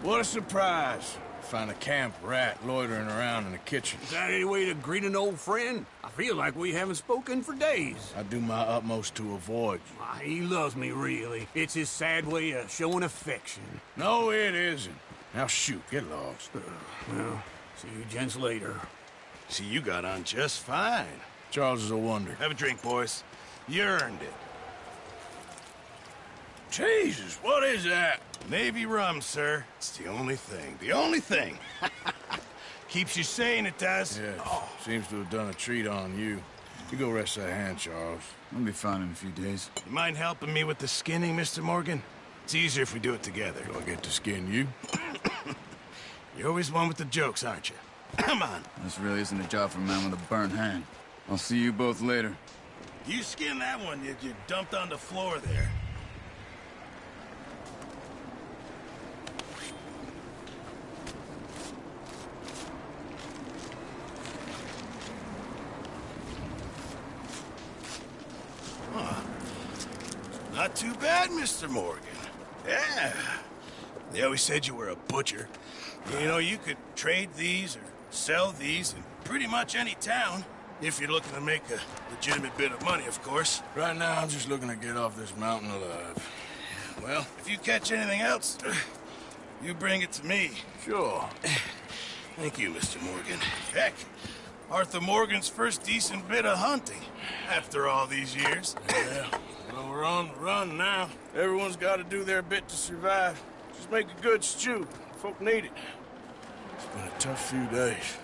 What a surprise. Find a camp rat loitering around in the kitchen. Is that any way to greet an old friend? I feel like we haven't spoken for days. I do my utmost to avoid you. He loves me, really. It's his sad way of showing affection. No, it isn't. Now shoot, get lost. Well, see you gents later. See, you got on just fine. Charles is a wonder. Have a drink, boys. You earned it. Jesus, what is that? Navy rum, sir. It's the only thing. The only thing. Keeps you sane, it does. Yes. Oh. Seems to have done a treat on you. You go rest that hand, Charles. I'll be fine in a few days. You mind helping me with the skinning, Mr. Morgan? It's easier if we do it together. Do I get to skin you? You're always one with the jokes, aren't you? Come on. This really isn't a job for a man with a burnt hand. I'll see you both later. You skin that one you dumped on the floor there. Not too bad, Mr. Morgan. Yeah. They always said you were a butcher. You know, you could trade these or sell these in pretty much any town. If you're looking to make a legitimate bit of money, of course. Right now, I'm just looking to get off this mountain alive. Well, if you catch anything else, you bring it to me. Sure. Thank you, Mr. Morgan. Heck, Arthur Morgan's first decent bit of hunting after all these years. Yeah. Well, we're on the run now. Everyone's got to do their bit to survive. Just make a good stew. Folk need it. It's been a tough few days.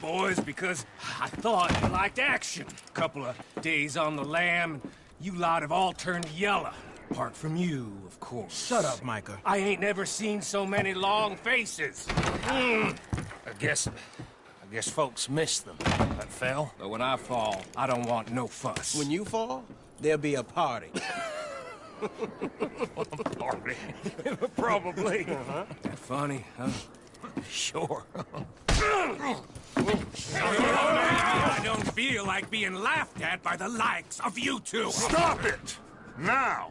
boys, because I thought you liked action. Couple of days on the lam, and you lot have all turned yellow. Apart from you, of course. Shut up, Micah. I ain't never seen so many long faces. I guess folks miss them. That fell. But when I fall, I don't want no fuss. When you fall, there'll be a party. Party? Probably. That funny, huh? Sure. I don't feel like being laughed at by the likes of you two. Stop it! Now!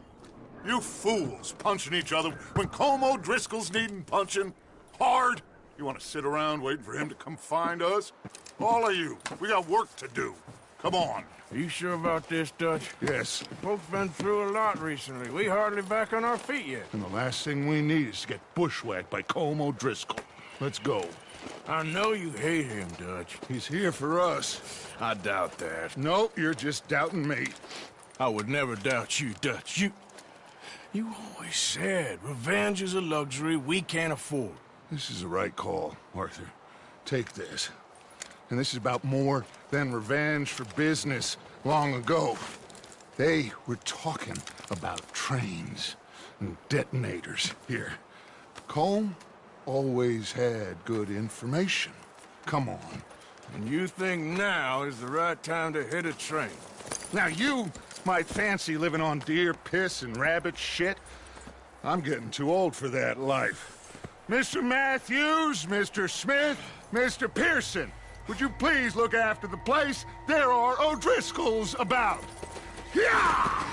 You fools punching each other when Colm O'Driscoll's needing punching hard. You want to sit around waiting for him to come find us? All of you, we got work to do. Come on. Are you sure about this, Dutch? Yes. Folks been through a lot recently. We hardly back on our feet yet. And the last thing we need is to get bushwhacked by Colm O'Driscoll. Let's go. I know you hate him, Dutch. He's here for us. I doubt that. No, you're just doubting me. I would never doubt you, Dutch. You always said revenge is a luxury we can't afford. This is the right call, Arthur. Take this. And this is about more than revenge for business long ago. They were talking about trains and detonators here. Colm always had good information. Come on. And you think now is the right time to hit a train? Now you might fancy living on deer piss and rabbit shit. I'm getting too old for that life. Mr. Matthews, Mr. Smith, Mr. Pearson, would you please look after the place? There are O'Driscolls about. Yeah!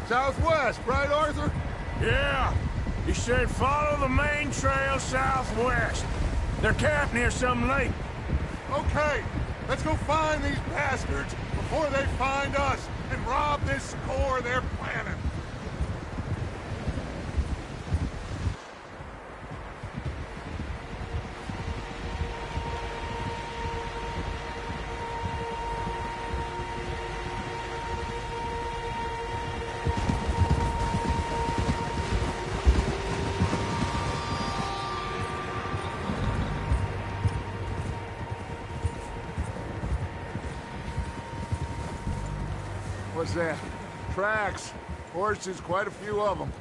Southwest, right, Arthur? Yeah. You said follow the main trail southwest. They're camped near some lake. Okay, let's go find these bastards before they find us and rob this score they're planning. What's that? Tracks. Horses, quite a few of them.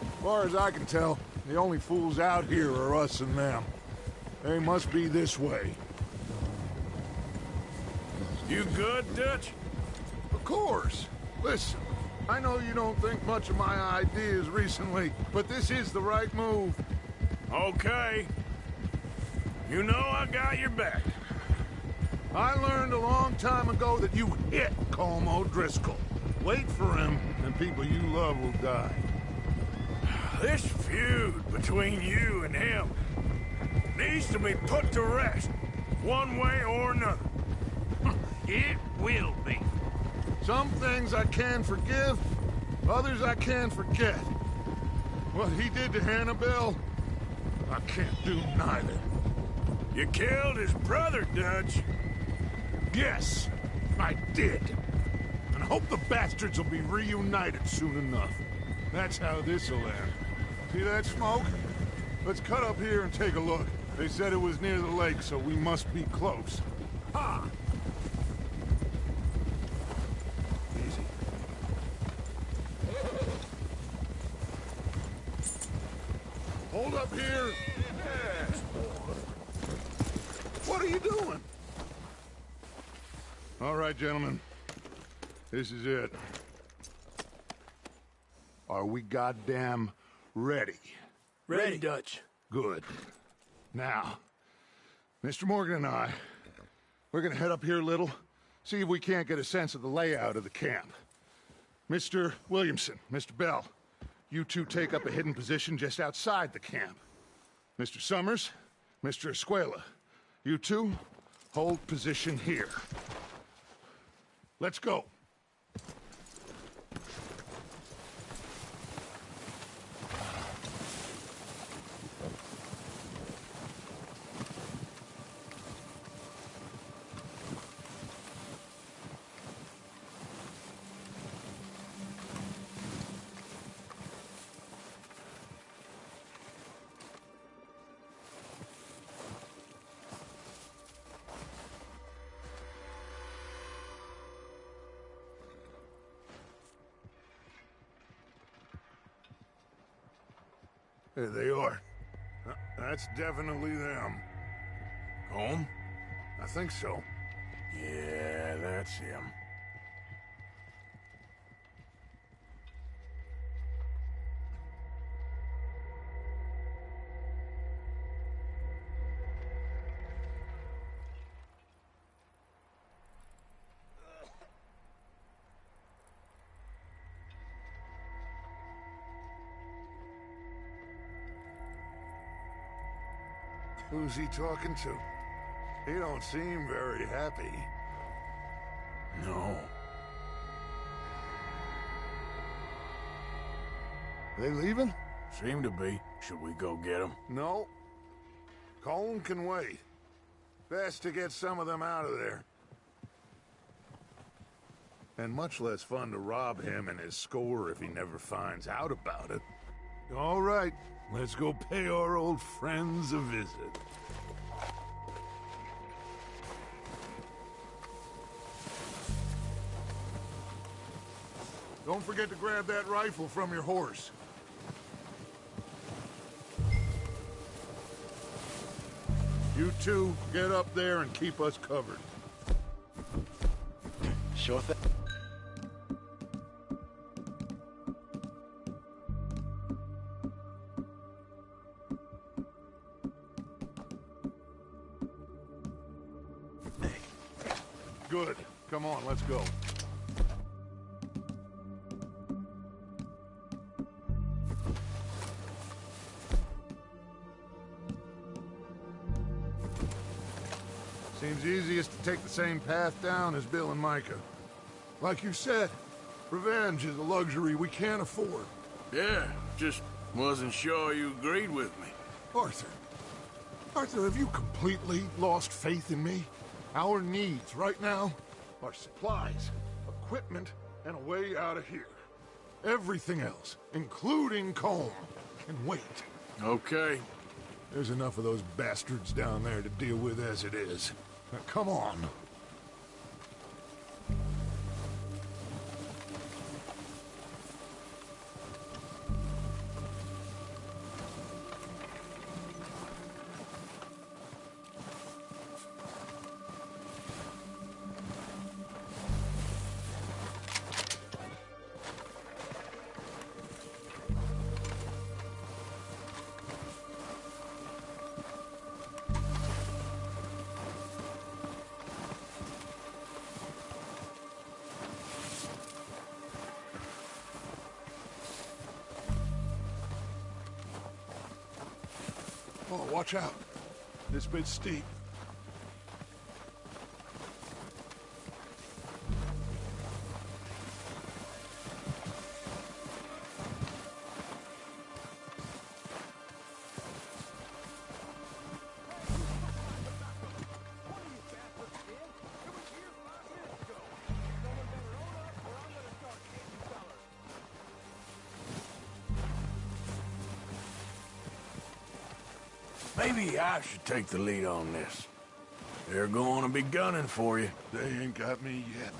As far as I can tell, the only fools out here are us and them. They must be this way. You good, Dutch? Of course. Listen, I know you don't think much of my ideas recently, but this is the right move. Okay. You know I got your back. I learned a long time ago that you hit Colm O'Driscoll. Wait for him, and people you love will die. This feud between you and him needs to be put to rest, one way or another. It will be. Some things I can forgive, others I can forget. What he did to Annabelle, I can't do neither. You killed his brother, Dutch. Yes, I did. And I hope the bastards will be reunited soon enough. That's how this'll end. See that smoke? Let's cut up here and take a look. They said it was near the lake, so we must be close. Ha! Easy. Hold up here. Yes, boy. What are you doing? All right, gentlemen. This is it. Are we goddamn ready? Ready, Dutch. Good. Now, Mr. Morgan and I, we're gonna head up here a little, see if we can't get a sense of the layout of the camp. Mr. Williamson, Mr. Bell, you two take up a hidden position just outside the camp. Mr. Summers, Mr. Escuela, you two hold position here. Let's go. There they are. That's definitely them. Home? I think so. Yeah, that's him. Who's he talking to? He don't seem very happy. No. They leaving? Seem to be. Should we go get them? No. Colm can wait. Best to get some of them out of there. And much less fun to rob him and his score if he never finds out about it. All right, let's go pay our old friends a visit. Don't forget to grab that rifle from your horse. You two, get up there and keep us covered. Sure thing. Good. Come on, let's go. Seems easiest to take the same path down as Bill and Micah. Like you said, revenge is a luxury we can't afford. Yeah, just wasn't sure you agreed with me. Arthur. Arthur, have you completely lost faith in me? Our needs right now are supplies, equipment, and a way out of here. Everything else, including Colm, can wait. Okay. There's enough of those bastards down there to deal with as it is. Now, come on. Oh, watch out. This bit's steep. Maybe I should take the lead on this. They're going to be gunning for you. They ain't got me yet.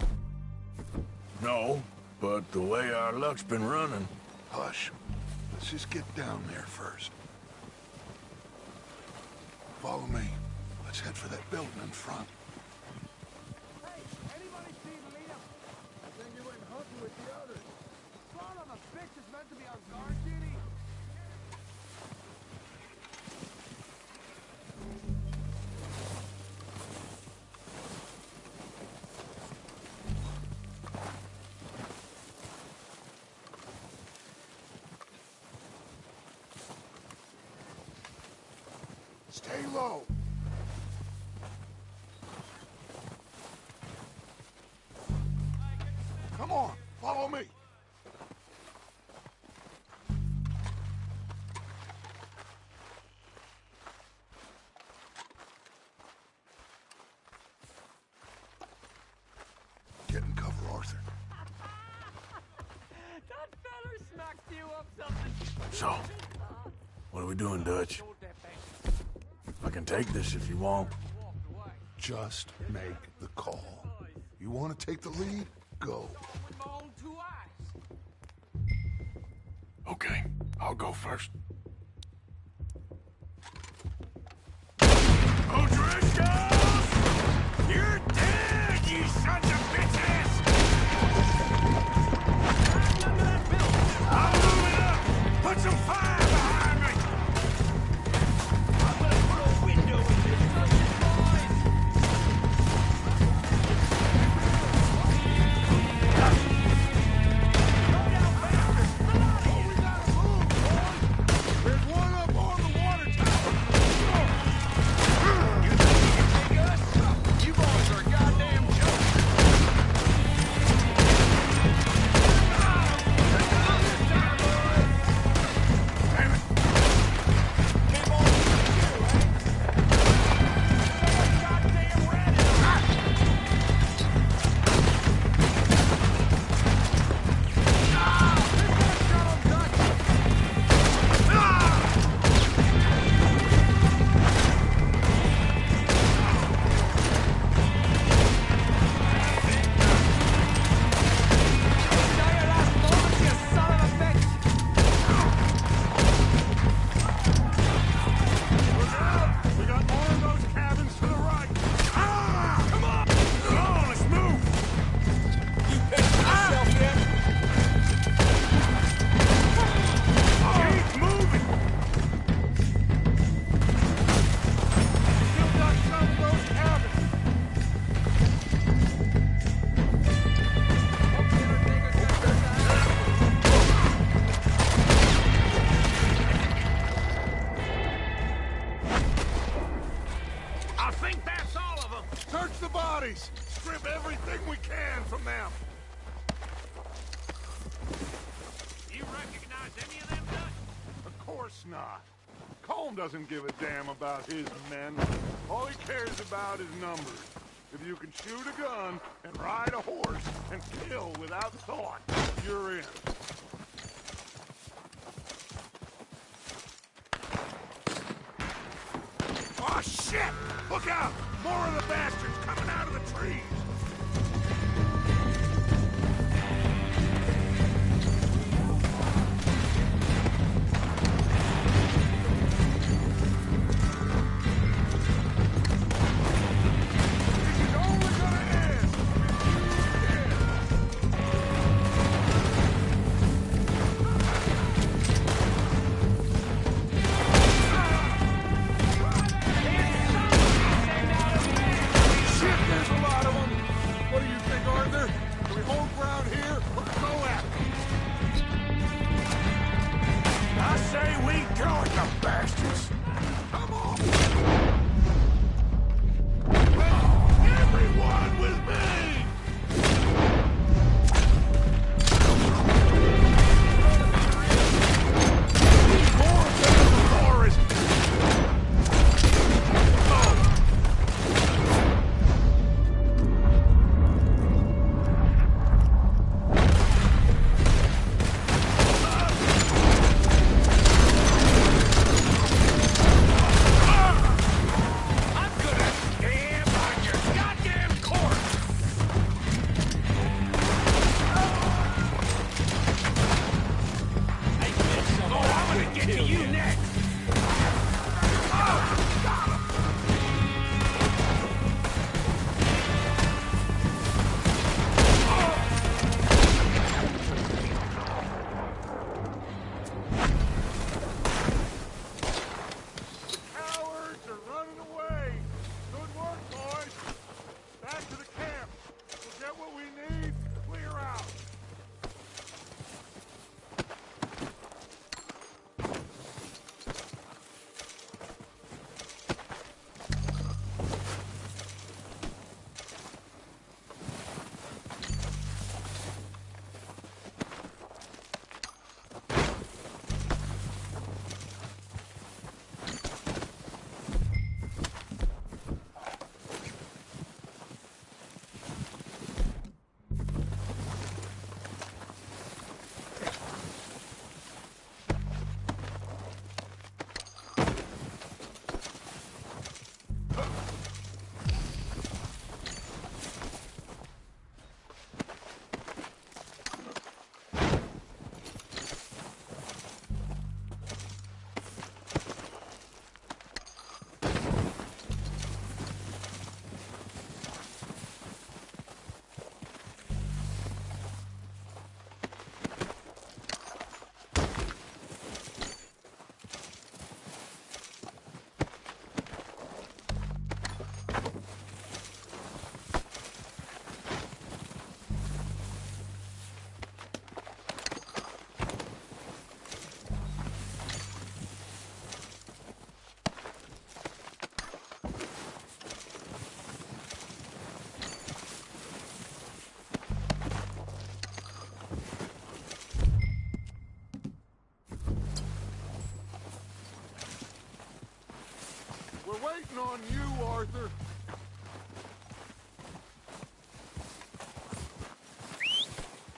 No, but the way our luck's been running... Hush. Let's just get down there first. Follow me. Let's head for that building in front. Hey, anybody see Liam? I think he went hunting with the others. Son of a bitch is meant to be on guard duty. Stay low. Come on, follow me. Get in cover, Arthur. That feller smacked you up something. So, what are we doing, Dutch? I can take this if you want. Just make the call. You want to take the lead? Go. Okay, I'll go first. I think that's all of them. Search the bodies. Strip everything we can from them. You recognize any of them, Dutch? Of course not. Colm doesn't give a damn about his men. All he cares about is numbers. If you can shoot a gun and ride a horse and kill without thought, you're in. Oh, shit! Look out! More of the bastards coming out of the trees! We're waiting on you, Arthur.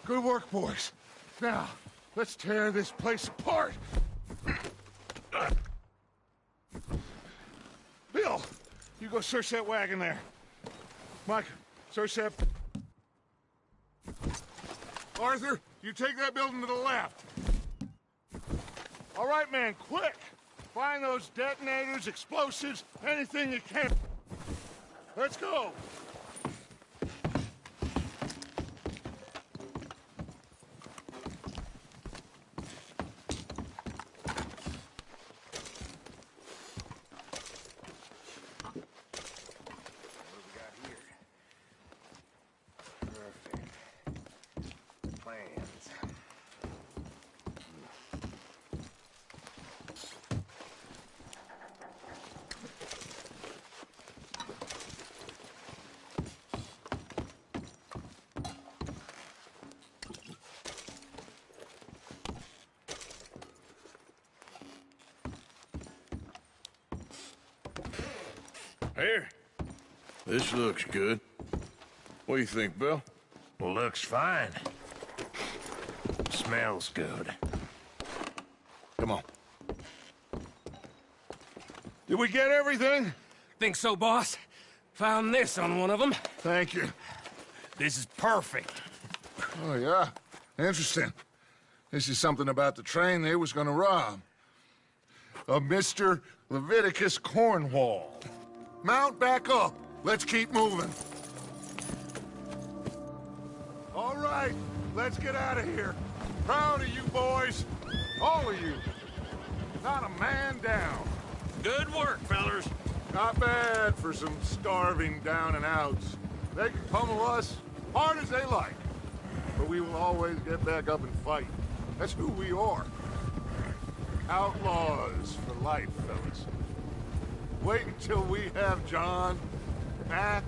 Good work, boys. Now, let's tear this place apart. Bill, you go search that wagon there. Mike, search that... Arthur, you take that building to the left. All right, man, quick! Find those detonators, explosives, anything you can. Let's go! Here. This looks good. What do you think, Bill? Looks fine. Smells good. Come on. Did we get everything? Think so, boss. Found this on one of them. Thank you. This is perfect. Oh, yeah? Interesting. This is something about the train they was gonna rob. Of Mr. Leviticus Cornwall. Mount back up. Let's keep moving. All right, let's get out of here. Proud of you boys. All of you. Not a man down. Good work, fellers. Not bad for some starving down and outs. They can pummel us hard as they like. But we will always get back up and fight. That's who we are. Outlaws for life, fellas. Wait until we have John, Mac,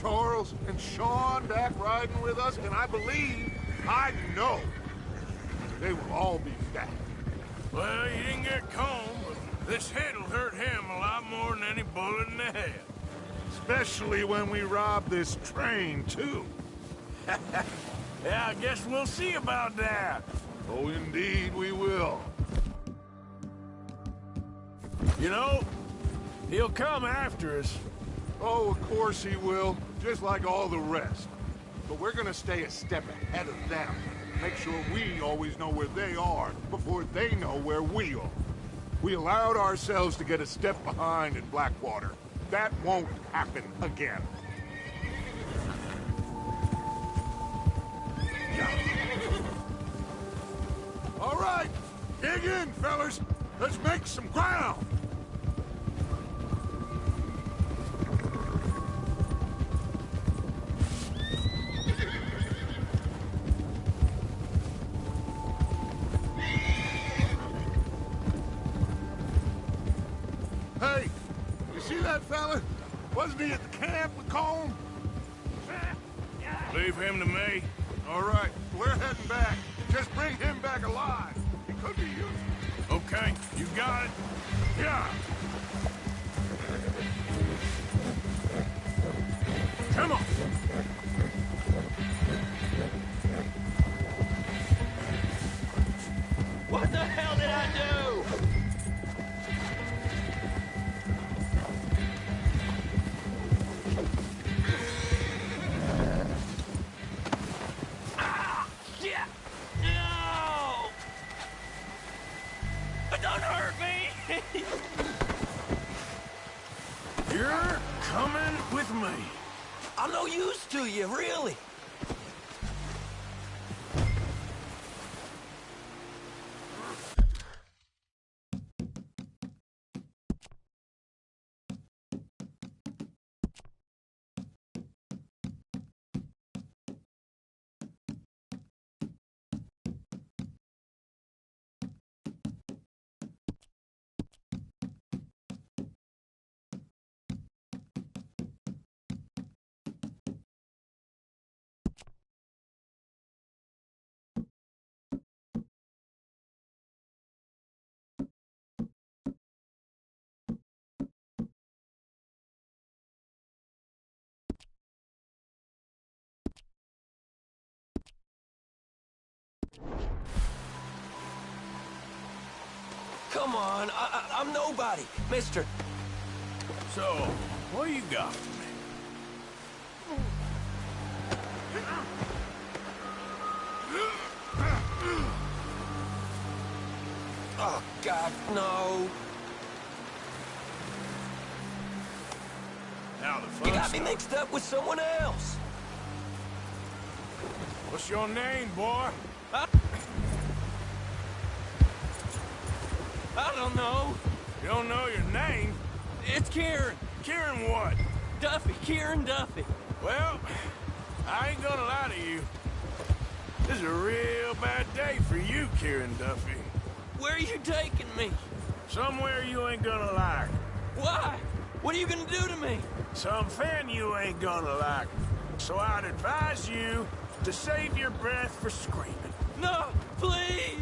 Charles, and Sean back riding with us, and I believe, I know, they will all be back. Well, you didn't get Colm, but this hit'll hurt him a lot more than any bullet in the head. Especially when we rob this train, too. Yeah, I guess we'll see about that. Oh, indeed we will. You know, he'll come after us. Oh, of course he will, just like all the rest. But we're gonna stay a step ahead of them. Make sure we always know where they are before they know where we are. We allowed ourselves to get a step behind in Blackwater. That won't happen again. All right, dig in, fellas. Let's make some ground. Hey, you see that fella? Wasn't he at the camp with Colm? Leave him to me. All right, we're heading back. Just bring him back alive. He could be useful. Okay, you got it. Yeah. Come on. What the hell did I do? Ah, shit! No! Don't hurt me! You're coming with me. I'm no use to you, really. Come on, I'm nobody, mister. So, what do you got for me? Oh, God, no. Now the fun You got me stuff. mixed up with someone else. What's your name, boy? I don't know. You don't know your name? It's Kieran. Kieran what? Duffy, Kieran Duffy. Well, I ain't gonna lie to you. This is a real bad day for you, Kieran Duffy. Where are you taking me? Somewhere you ain't gonna like. Why? What are you gonna do to me? Something you ain't gonna like. So I'd advise you to save your breath for screaming. No, please!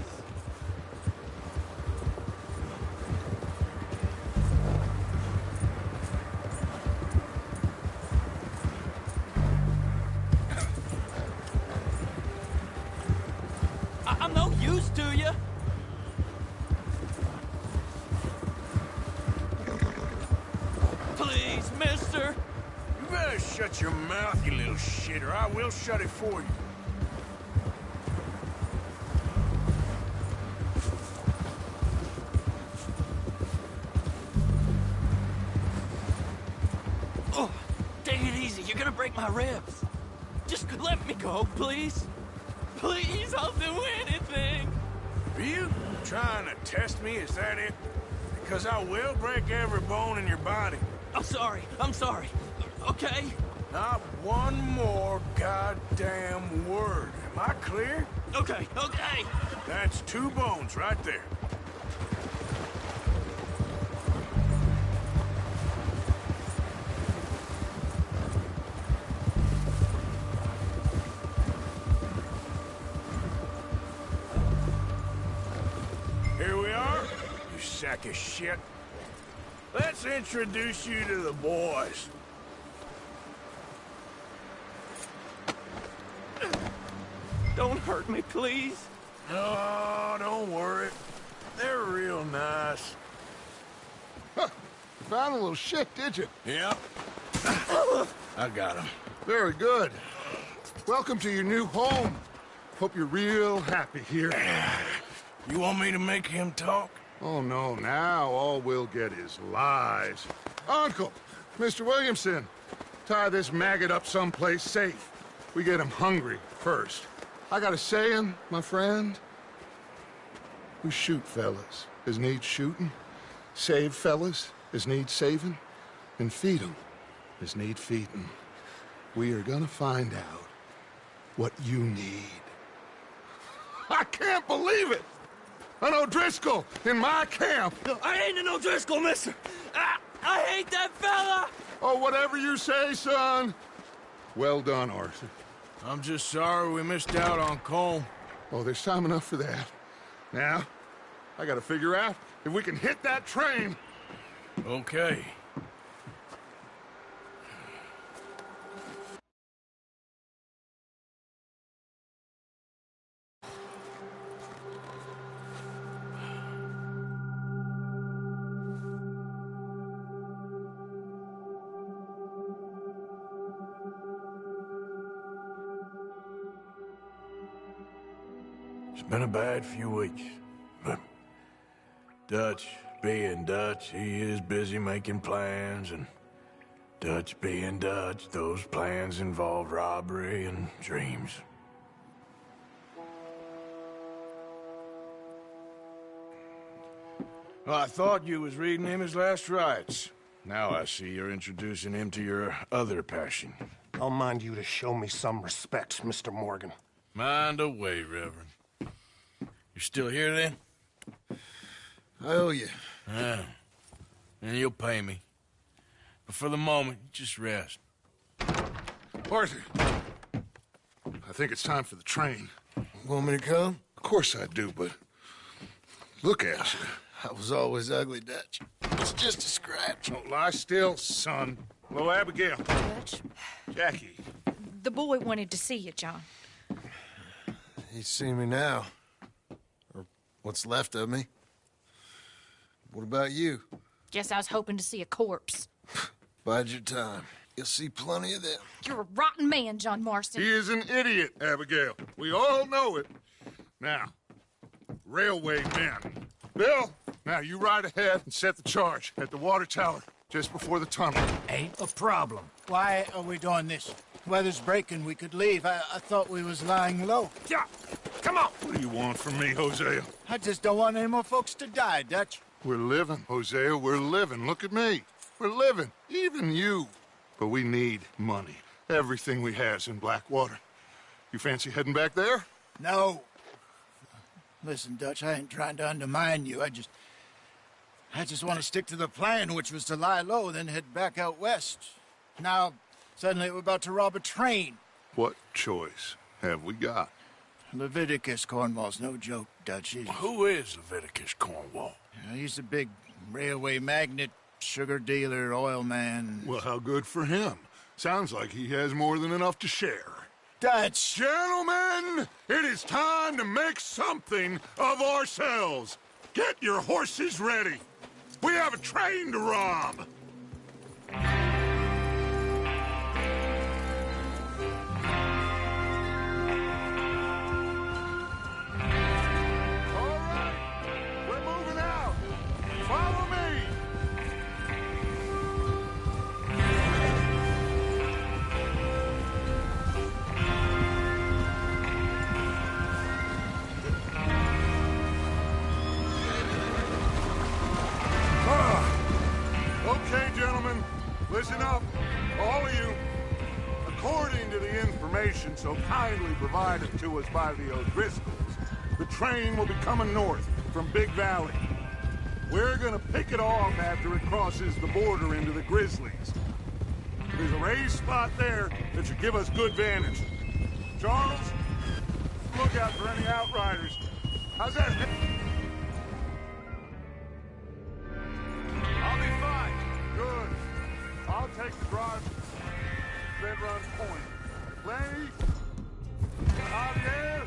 shut your mouth, you little shit, or I will shut it for you. Oh, take it easy. You're gonna break my ribs. Just let me go, please. Please, I'll do anything. Are you trying to test me? Is that it? Because I will break every bone in your body. I'm sorry. I'm sorry. Okay? Not one more goddamn word. Am I clear? Okay, okay. That's 2 bones right there. Here we are, you sack of shit. Let's introduce you to the boys. Don't hurt me, please. No, don't worry. They're real nice. Huh. You found a little shit, did you? Yep. I got him. Very good. Welcome to your new home. Hope you're real happy here. You want me to make him talk? Oh, no. Now all we'll get is lies. Uncle, Mr. Williamson, tie this maggot up someplace safe. We get him hungry first. I got a saying, my friend. We shoot fellas as need shooting, save fellas as need saving, and feed 'em as need feeding. We are gonna find out what you need. I can't believe it! An O'Driscoll in my camp! I ain't an O'Driscoll, mister! I hate that fella! Oh, whatever you say, son. Well done, Arthur. I'm just sorry we missed out on Colm. Oh, there's time enough for that. Now, I gotta figure out if we can hit that train. Okay. It's been a bad few weeks, but Dutch being Dutch, he is busy making plans, and Dutch being Dutch, those plans involve robbery and dreams. Well, I thought you was reading him his last rites. Now I see you're introducing him to your other passion. I'll mind you to show me some respect, Mr. Morgan. Mind away, Reverend. You still here, then? I owe you. Yeah. And you'll pay me. But for the moment, just rest. Arthur, I think it's time for the train. Want me to come? Of course I do, but look at you. I was always ugly, Dutch. It's just a scratch. Don't lie still, son. Hello, Abigail. Dutch, Jackie. the boy wanted to see you, John. He's seen me now. Or what's left of me. What about you? Guess I was hoping to see a corpse. Bide your time. You'll see plenty of them. You're a rotten man, John Marston. He is an idiot, Abigail. We all know it. Now, railway men. Bill, now you ride ahead and set the charge at the water tower just before the tunnel. Ain't a problem. Why are we doing this? Weather's breaking. We could leave. I thought we was lying low. Yeah, come on. What do you want from me, Hosea? I just don't want any more folks to die, Dutch. We're living, Hosea. We're living. Look at me. We're living. Even you. But we need money. Everything we has in Blackwater. You fancy heading back there? No. Listen, Dutch, I ain't trying to undermine you. I just want to stick to the plan, which was to lie low, then head back out west. Now, suddenly we're about to rob a train. What choice have we got? Leviticus Cornwall's no joke, Dutch. Who is Leviticus Cornwall? He's a big railway magnate, sugar dealer, oil man. Well, how good for him. Sounds like he has more than enough to share. Dutch! Gentlemen, it is time to make something of ourselves. Get your horses ready. We have a train to rob. Listen up, all of you. According to the information so kindly provided to us by the O'Driscolls, the train will be coming north from Big Valley. We're gonna pick it off after it crosses the border into the Grizzlies. There's a raised spot there that should give us good vantage. Charles, look out for any outriders. How's that? I'll be fine. Good. I'll take the drive. Red Run Point. Lenny? Out there?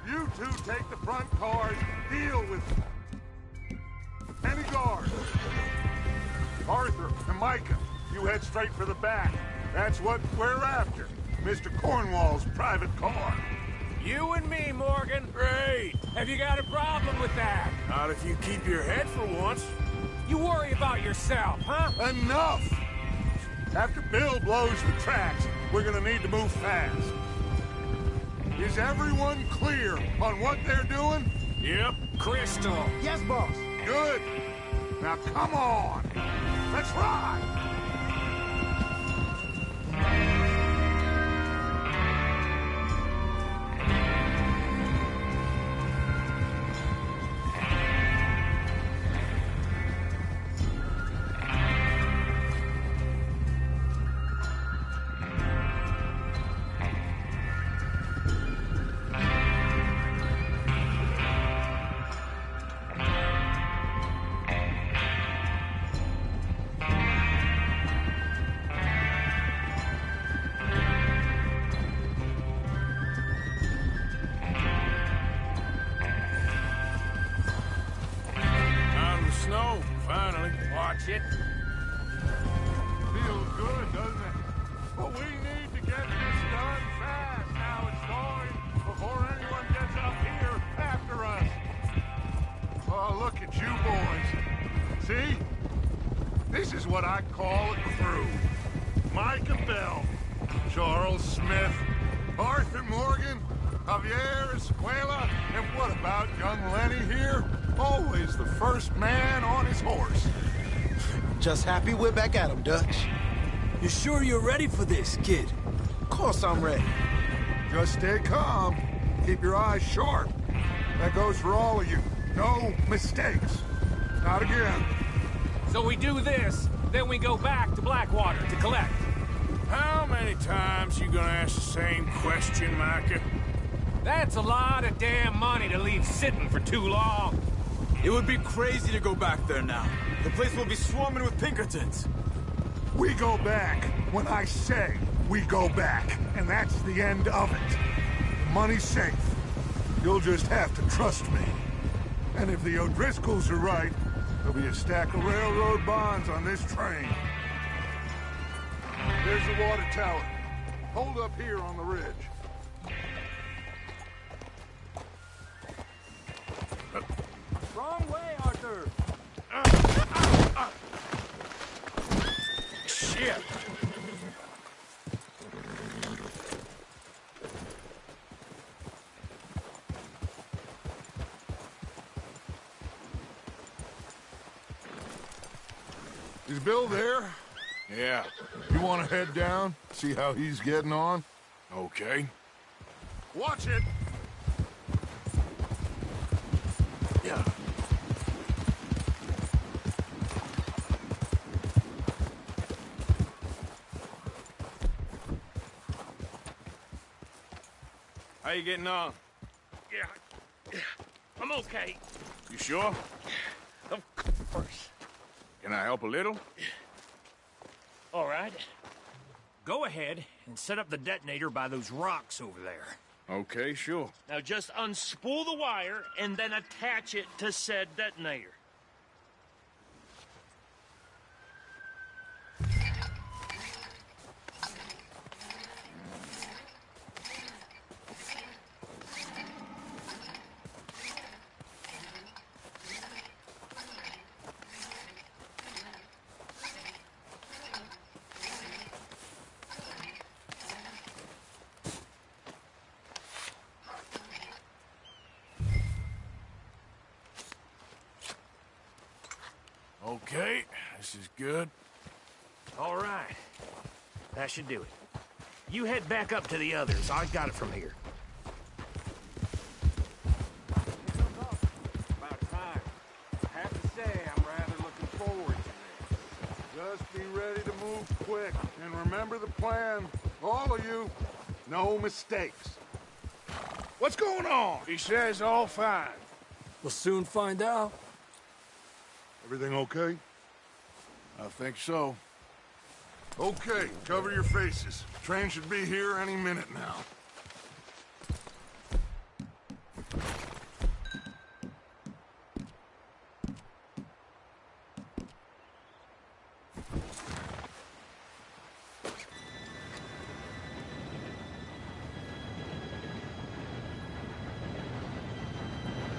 You two take the front cars, deal with any guards. Arthur and Micah, you head straight for the back. That's what we're after. Mr. Cornwall's private car. You and me, Morgan. Great. Have you got a problem with that? Not if you keep your head for once. You worry about yourself, huh? Enough! After Bill blows the tracks, we're gonna need to move fast. Is everyone clear on what they're doing? Yep, crystal. Yes, boss. Good. Now come on. Let's ride. Snow, finally. Watch it. Feels good, doesn't it? But we need to get this done fast now it's going before anyone gets up here after us. Oh, look at you boys. See? This is what I call a crew. Micah Bell, Charles Smith, Arthur Morgan, Javier Escuela, and what about young Lenny here? Always the first man on his horse. Just happy we're back at him, Dutch. You sure you're ready for this, kid? Of course I'm ready. Just stay calm. Keep your eyes sharp. That goes for all of you. No mistakes. Not again. So we do this, then we go back to Blackwater to collect. How many times you gonna ask the same question, Micah? That's a lot of damn money to leave sitting for too long. It would be crazy to go back there now. The place will be swarming with Pinkertons. We go back when I say we go back, and that's the end of it. The money's safe. You'll just have to trust me. And if the O'Driscolls are right, there'll be a stack of railroad bonds on this train. There's the water tower. Hold up here on the ridge. Wrong way, Arthur. Shit! Is Bill there? Yeah. You want to head down? See how he's getting on? Okay. Watch it! Yeah. How you getting on? Yeah. I'm okay. You sure? Of course. Can I help a little? All right. Go ahead and set up the detonator by those rocks over there. Okay, sure. Now just unspool the wire and then attach it to said detonator. Okay, this is good. All right. That should do it. You head back up to the others. I got it from here. About time. I have to say, I'm rather looking forward to this. Just be ready to move quick. And remember the plan. All of you. No mistakes. What's going on? He says all fine. We'll soon find out. Everything okay? I think so. Okay, cover your faces. Train should be here any minute now.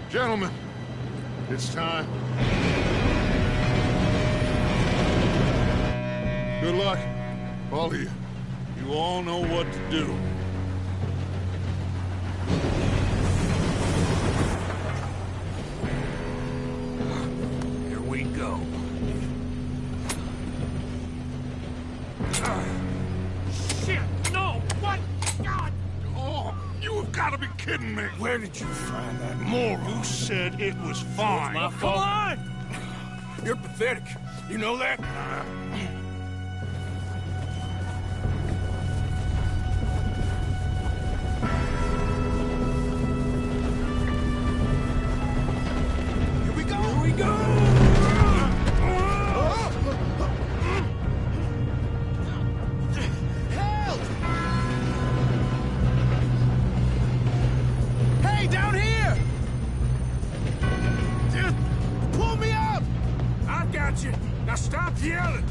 Gentlemen, it's time. Good luck, all of you. You all know what to do. Here we go. Shit! No! What? God! Oh, you have got to be kidding me. Where did you find that moron? You said it was fine. My fault. Come on! You're pathetic. You know that? Now stop yelling!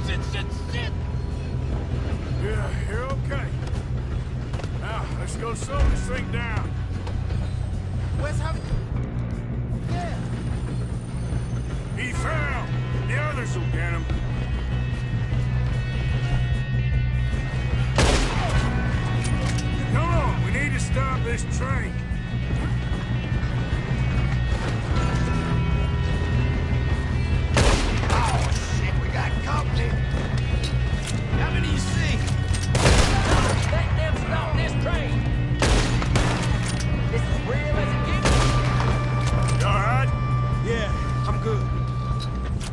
Shit! Yeah, you're okay. Now, let's go slow this thing down. Where's Javi? Yeah. He fell! The others will get him. Come on, we need to stop this train. Company. How many you see? Let them stop this train. This is real as it gets. You all right? Yeah, I'm good.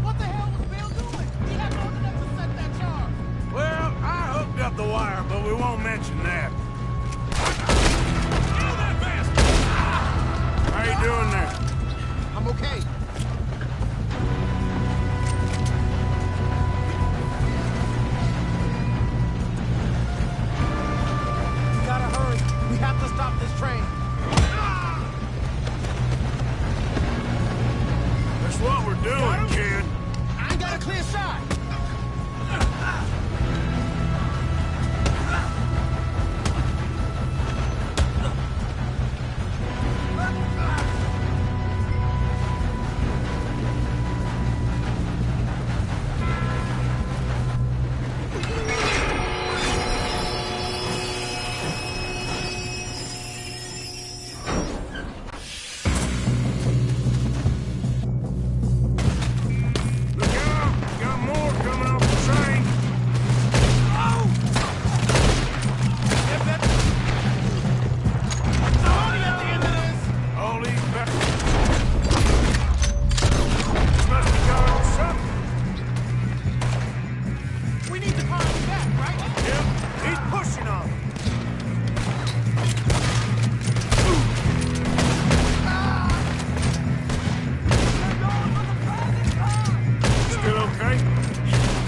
What the hell was Bill doing? He had no enough to set that charge. Well, I hooked up the wire, but we won't mention that. Kill that bastard! How you doing there? I'm okay. We have to stop this train. That's what we're doing, kid. I ain't got a clear shot.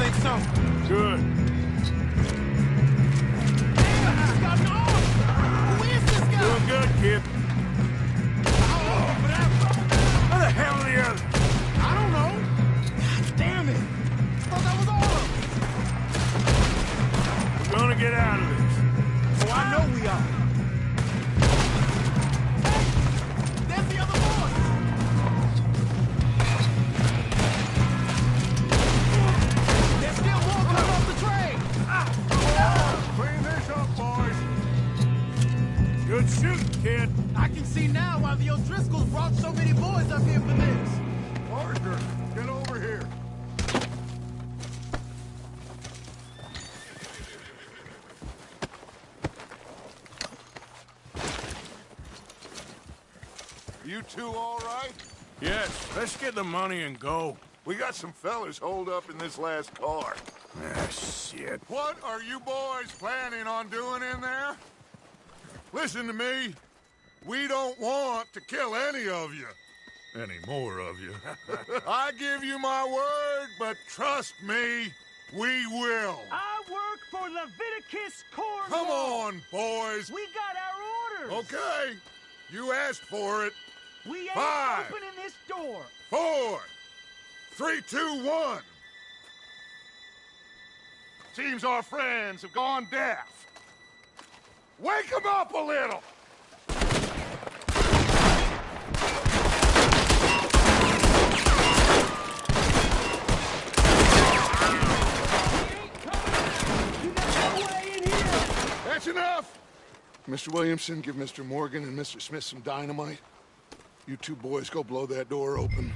think so? Good. Who is this guy? Doing good, kid. Where the hell are the others? I don't know. God damn it. I thought that was all of We're gonna get out of this. them. Oh, I know we are. Hey, there's the other boys. There's still more coming off the train. Clean this up, boys. Good shooting, kid. I can see now why the O'Driscolls brought so many boys up here for this. Parker, get over here. You two all right? Yes, let's get the money and go. We got some fellas holed up in this last car. Ah, shit. What are you boys planning on doing in there? Listen to me. We don't want to kill any of you. Any more of you. I give you my word, but trust me, we will. I work for Leviticus Cornwall. Come on, boys. We got our orders. Okay. You asked for it. We ain't 5, opening this door. 4, 3, 2, 1. Seems our friends have gone deaf. Wake them up a little. That's enough! Mr. Williamson, give Mr. Morgan and Mr. Smith some dynamite. You two boys go blow that door open.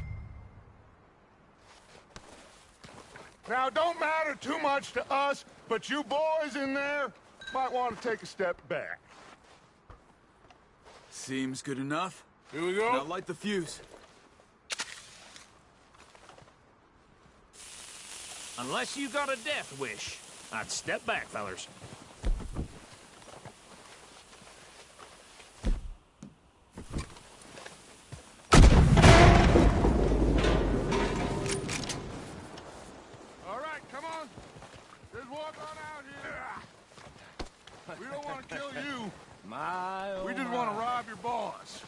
Now, it don't matter too much to us, but you boys in there might want to take a step back. Seems good enough. Here we go. Now light the fuse. Unless you got a death wish, I'd step back, fellers. All right, come on. Just walk on out here. We don't want to kill you. We just want to rob your boss.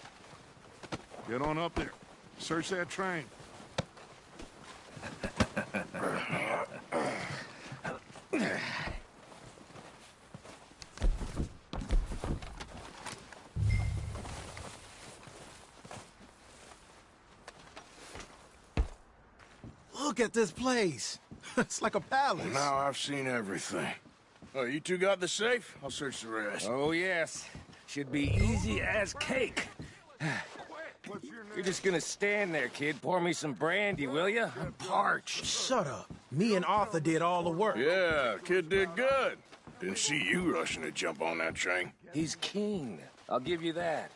Get on up there. Search that train. Look at this place. It's like a palace. Well, now I've seen everything. Oh, you two got the safe? I'll search the rest. Oh, yes. Should be easy as cake. You're just gonna stand there, kid. Pour me some brandy, will you? I'm parched. Shut up. Me and Arthur did all the work. Yeah, kid did good. Didn't see you rushing to jump on that train. He's keen. I'll give you that.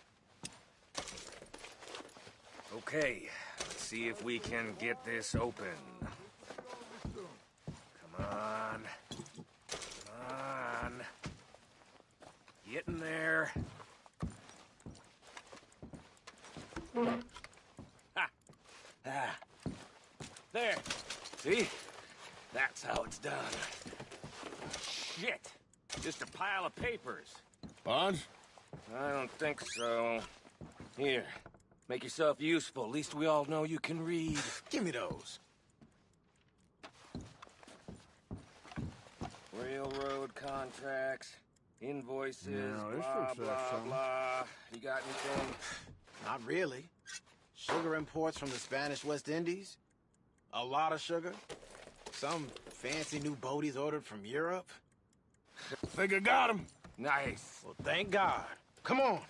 Okay, let's see if we can get this open. Come on. Come on. Get in there. Ha! Ah. There. See? That's how it's done. Shit. Just a pile of papers. Bonds? I don't think so. Here. Make yourself useful. At least we all know you can read. Give me those. Railroad contracts, invoices, Yeah, this blah, looks like blah, something. blah. You got anything? Not really. Sugar imports from the Spanish West Indies. A lot of sugar. Some fancy new boaties ordered from Europe. Think I got him. Nice. Well, thank God. Come on.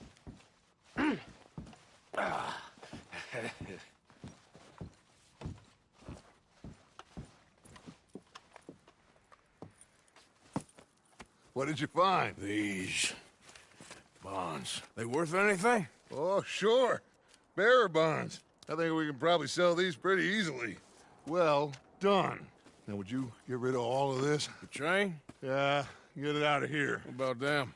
What did you find? These bonds. They worth anything? Oh, sure. Bearer bonds. I think we can probably sell these pretty easily. Well done. Now, would you get rid of all of this? The train? Yeah, get it out of here. What about them?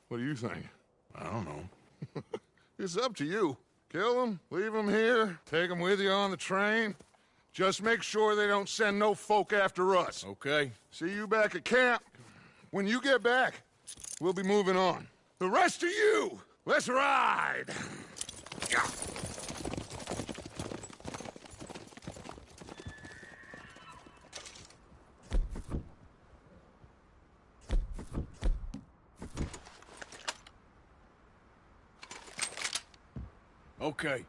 What do you think? I don't know. It's up to you. Kill them, leave them here, take them with you on the train. Just make sure they don't send no folk after us. Okay. See you back at camp. When you get back, we'll be moving on. The rest of you, let's ride! Okay.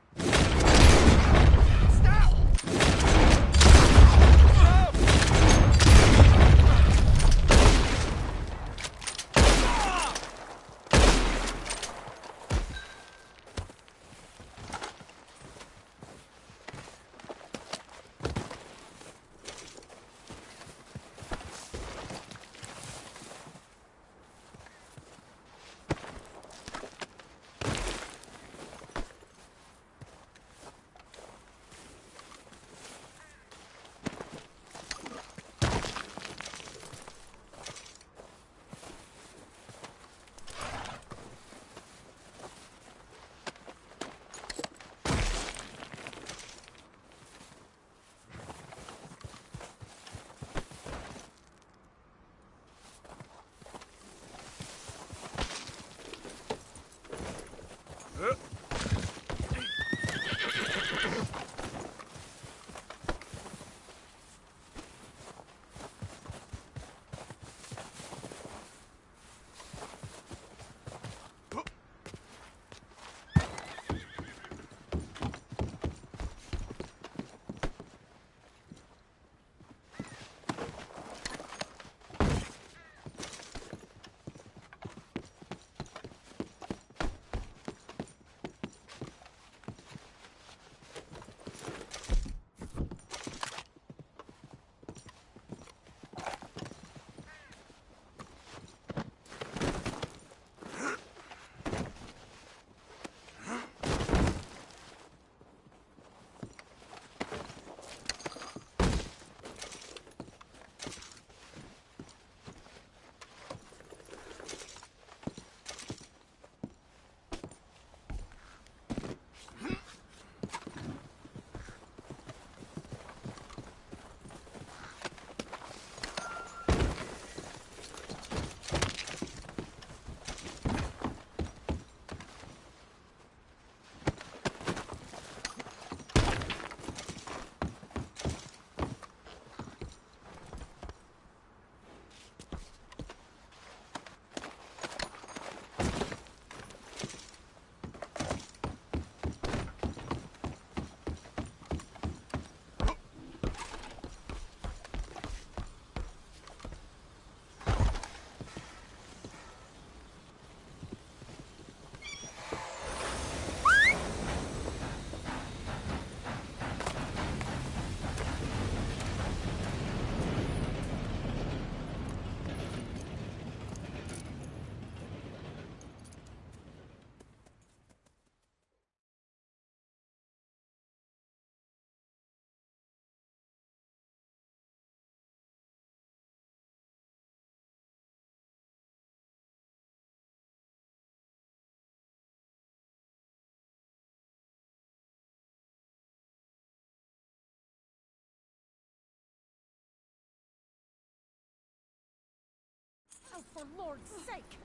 Oh, for Lord's sake!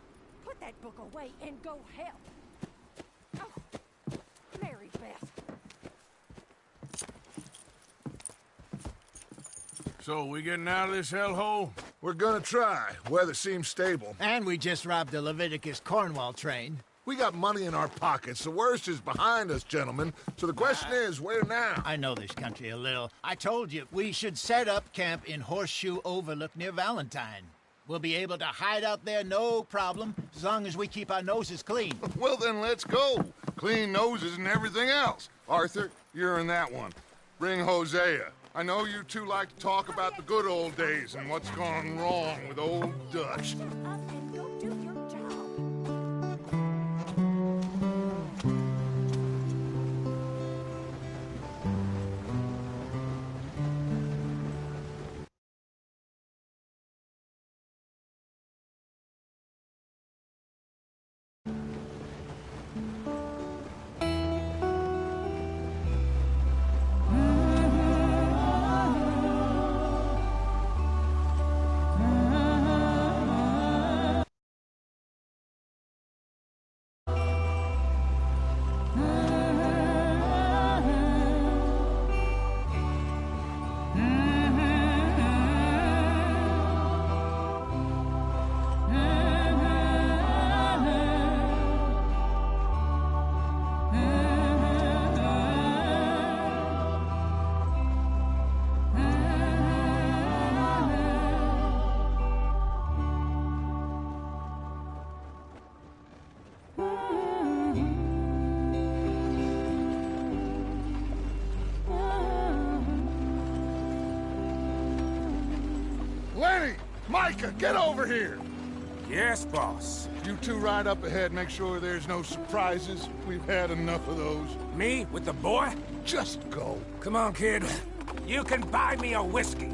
Put that book away and go help! Oh, Mary Beth. So, we getting out of this hellhole? We're gonna try. Weather seems stable. And we just robbed the Leviticus Cornwall train. We got money in our pockets. The worst is behind us, gentlemen. So the question is, where now? I know this country a little. I told you, we should set up camp in Horseshoe Overlook near Valentine. We'll be able to hide out there no problem, as long as we keep our noses clean. Well, then let's go. Clean noses and everything else. Arthur, you're in that one. Bring Hosea. I know you two like to talk about the good old days and what's gone wrong with old Dutch. Lenny! Micah, get over here! Yes, boss. You two ride up ahead, make sure there's no surprises. We've had enough of those. Me with the boy? Just go. Come on, kid. You can buy me a whiskey.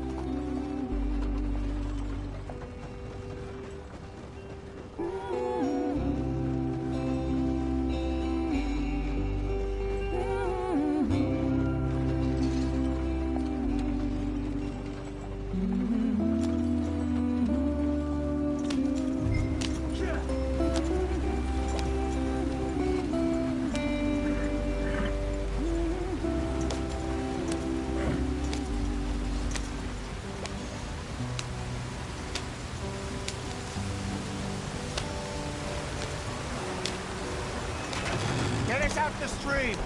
Get us out the stream.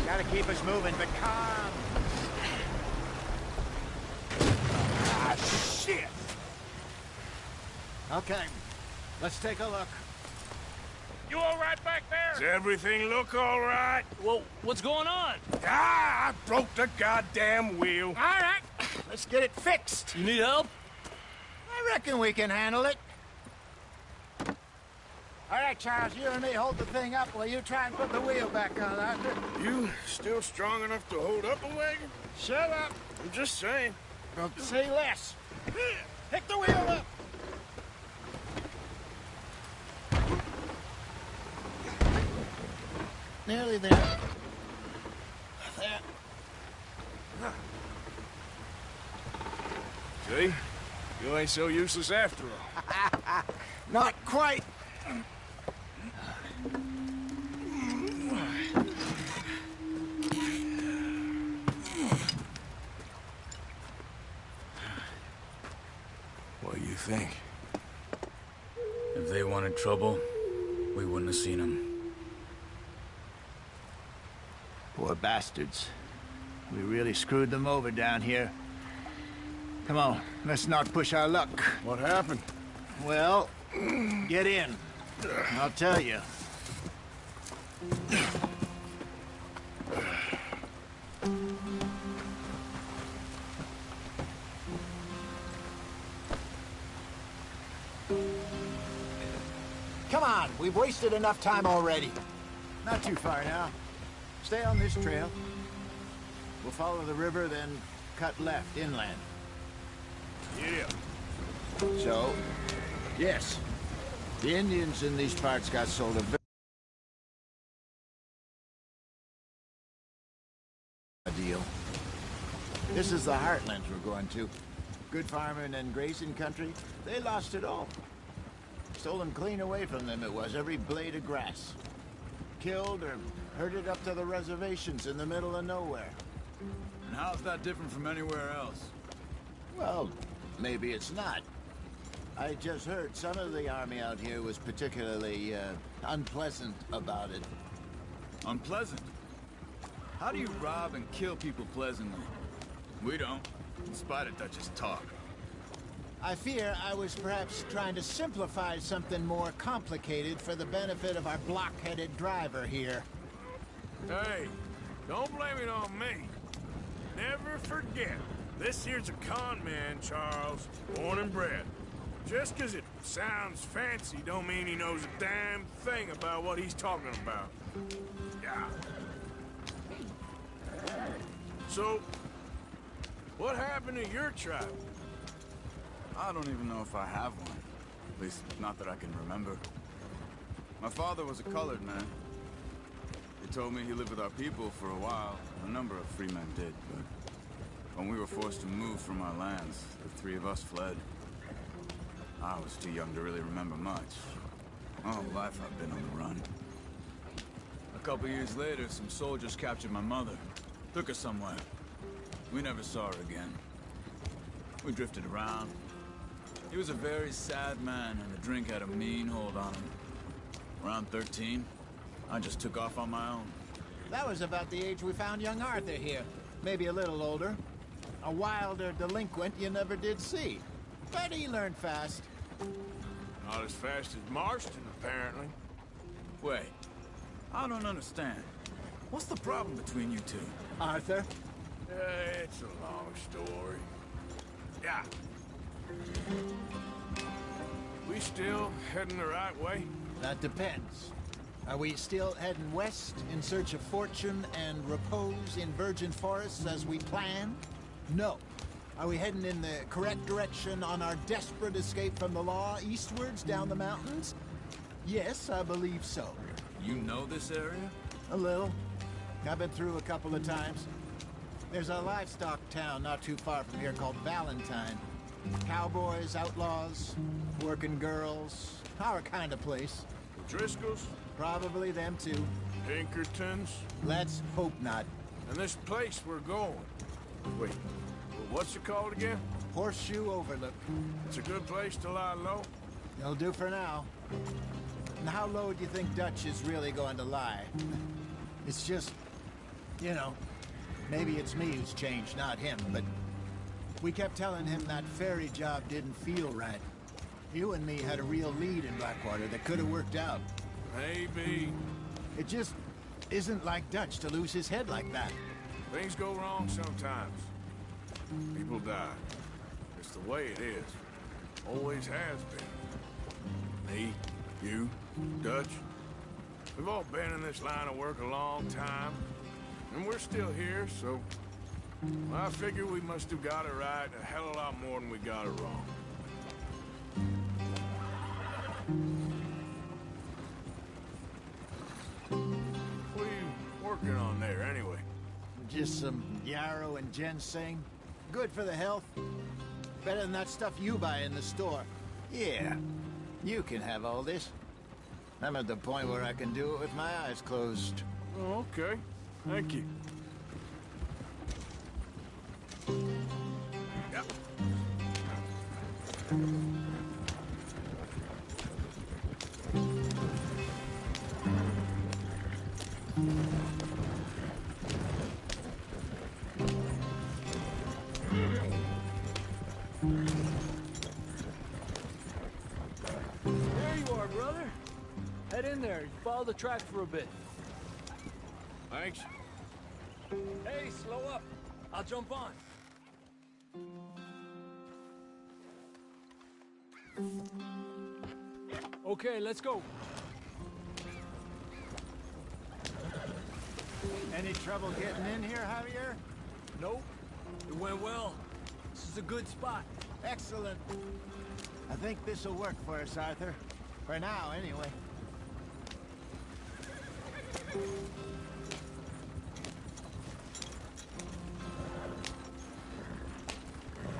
Gotta keep us moving, but calm. Ah, shit! Okay, let's take a look. You all right back there? Does everything look all right? Well, what's going on? Ah, I broke the goddamn wheel. All right, let's get it fixed. You need help? I reckon we can handle it. All right, Charles, you and me hold the thing up while you try and put the wheel back on, Arthur. You still strong enough to hold up a wagon? Shut up. I'm just saying. Well, say less. Pick the wheel up. Nearly there. There. See? You ain't so useless after all. Not quite. What do you think? If they wanted trouble, we wouldn't have seen them. Poor bastards. We really screwed them over down here. Come on, let's not push our luck. What happened? Well, get in. I'll tell you. Come on, we've wasted enough time already. Not too far now. Stay on this trail. We'll follow the river, then cut left inland. Yeah. So, yes, the Indians in these parts got sold a deal. This is the heartlands we're going to. Good farming and grazing country. They lost it all. Stolen clean away from them it was, every blade of grass. Killed or herded up to the reservations in the middle of nowhere. And how's that different from anywhere else? Well, maybe it's not. I just heard some of the army out here was particularly, unpleasant about it. Unpleasant? How do you rob and kill people pleasantly? We don't, in spite of Dutch's talk. I fear I was perhaps trying to simplify something more complicated for the benefit of our block-headed driver here. Hey, don't blame it on me. Never forget, this here's a con man, Charles, born and bred. Just 'cause it sounds fancy don't mean he knows a damn thing about what he's talking about. Yeah. So, what happened to your tribe? I don't even know if I have one. At least, not that I can remember. My father was a colored man. He told me he lived with our people for a while. A number of free men did, but when we were forced to move from our lands, the three of us fled. I was too young to really remember much. My whole life I've been on the run. A couple years later, some soldiers captured my mother. Took her somewhere. We never saw her again. We drifted around. He was a very sad man, and the drink had a mean hold on him. Around 13, I just took off on my own. That was about the age we found young Arthur here. Maybe a little older. A wilder delinquent you never did see. But he learned fast. Not as fast as Marston, apparently. Wait, I don't understand. What's the problem between you two? Arthur? It's a long story. Yeah. We still heading the right way? That depends. Are we still heading west in search of fortune and repose in virgin forests as we planned? No. Are we heading in the correct direction on our desperate escape from the law eastwards down the mountains? Yes, I believe so. You know this area? A little. I've been through a couple of times. There's a livestock town not too far from here called Valentine. Cowboys, outlaws, working girls, our kind of place. Driscoll's? Probably them too. Pinkertons? Let's hope not. And this place we're going. Wait, what's it called again? Horseshoe Overlook. It's a good place to lie low? It'll do for now. And how low do you think Dutch is really going to lie? It's just, you know, maybe it's me who's changed, not him, but we kept telling him that ferry job didn't feel right. You and me had a real lead in Blackwater that could have worked out. Maybe. It just isn't like Dutch to lose his head like that. Things go wrong sometimes. People die. It's the way it is. Always has been. Me, you, Dutch. We've all been in this line of work a long time. And we're still here, so... I figure we must have got it right a hell of a lot more than we got it wrong. What are you working on there, anyway? Just some yarrow and ginseng. Good for the health. Better than that stuff you buy in the store. Yeah, you can have all this. I'm at the point where I can do it with my eyes closed. Oh, okay. Thank you. Yep. There you are, brother. Head in there. Follow the track for a bit. Thanks. Hey, slow up. I'll jump on. Okay, let's go. Any trouble getting in here, Javier? Nope. It went well. This is a good spot. Excellent. I think this'll work for us, Arthur. For now, anyway.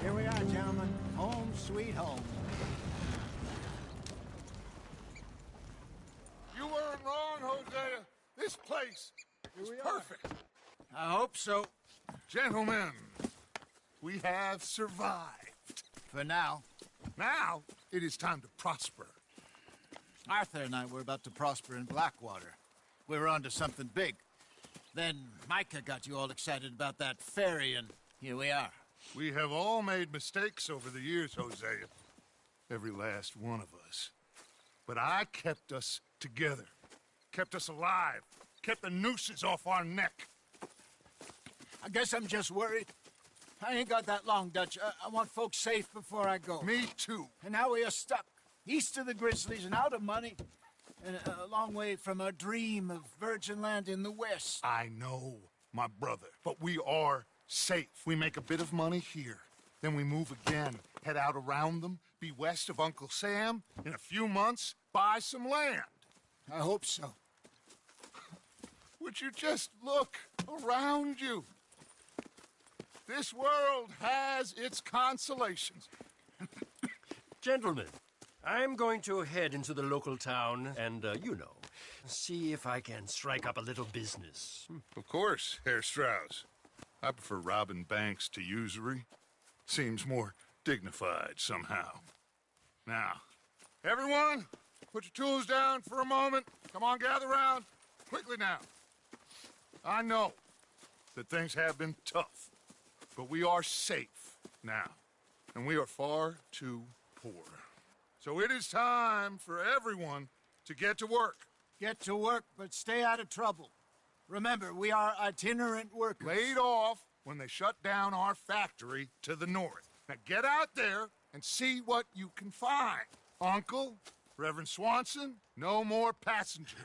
Here we are, gentlemen. Home sweet home. You weren't wrong, Hosea. This place is perfect. I hope so. Gentlemen, we have survived. For now. Now, it is time to prosper. Arthur and I were about to prosper in Blackwater. We were onto something big. Then Micah got you all excited about that ferry, and here we are. We have all made mistakes over the years, Hosea. Every last one of us. But I kept us together. Kept us alive. Kept the nooses off our neck. I guess I'm just worried. I ain't got that long, Dutch. I want folks safe before I go. Me too. And now we are stuck. East of the Grizzlies and out of money. And a long way from our dream of virgin land in the west. I know, my brother. But we are safe. We make a bit of money here. Then we move again. Head out around them. Be west of Uncle Sam. In a few months, buy some land. I hope so. Would you just look around you? This world has its consolations. Gentlemen, I'm going to head into the local town and, you know, see if I can strike up a little business. Of course, Herr Strauss. I prefer robbing banks to usury. Seems more dignified somehow. Now, everyone, put your tools down for a moment. Come on, gather round. Quickly now. I know that things have been tough, but we are safe now, and we are far too poor. So it is time for everyone to get to work. Get to work, but stay out of trouble. Remember, we are itinerant workers. Laid off when they shut down our factory to the north. Now get out there and see what you can find. Uncle, Reverend Swanson, no more passengers.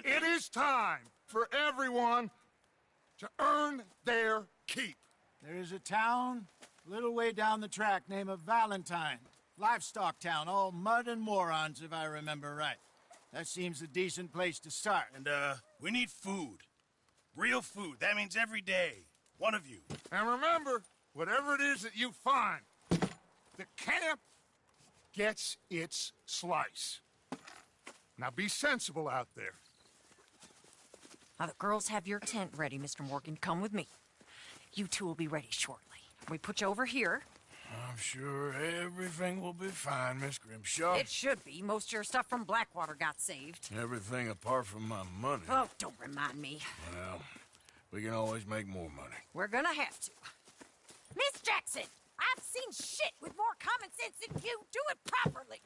It is time for everyone to earn their keep. There is a town a little way down the track named Valentine. Livestock town, all mud and morons, if I remember right. That seems a decent place to start. And, we need food. Real food. That means every day. One of you. And remember, whatever it is that you find, the camp gets its slice. Now be sensible out there. Now, the girls have your tent ready, Mr. Morgan. Come with me. You two will be ready shortly. We put you over here. I'm sure everything will be fine, Miss Grimshaw. It should be. Most of your stuff from Blackwater got saved. Everything apart from my money. Oh, don't remind me. Well, we can always make more money. We're gonna have to. Miss Jackson, I've seen shit with more common sense than you. Do it properly.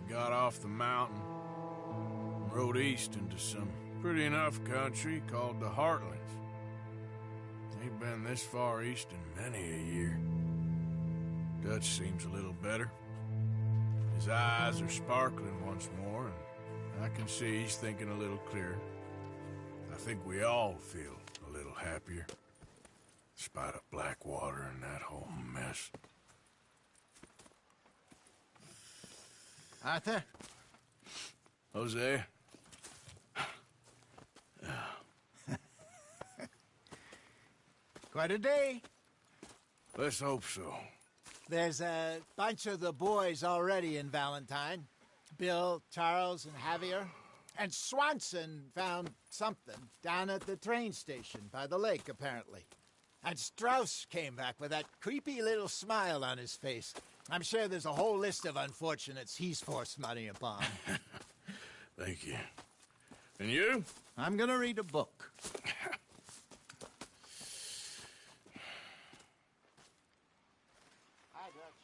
Got off the mountain, rode east into some pretty enough country called the Heartlands. Ain't been this far east in many a year. Dutch seems a little better. His eyes are sparkling once more, and I can see he's thinking a little clearer. I think we all feel a little happier, in spite of Blackwater and that whole mess. Arthur? Jose? Quite a day. Let's hope so. There's a bunch of the boys already in Valentine. Bill, Charles, and Javier. And Swanson found something down at the train station by the lake, apparently. And Strauss came back with that creepy little smile on his face. I'm sure there's a whole list of unfortunates he's forced money upon. Thank you. And you? I'm gonna read a book. Hi, Dutch.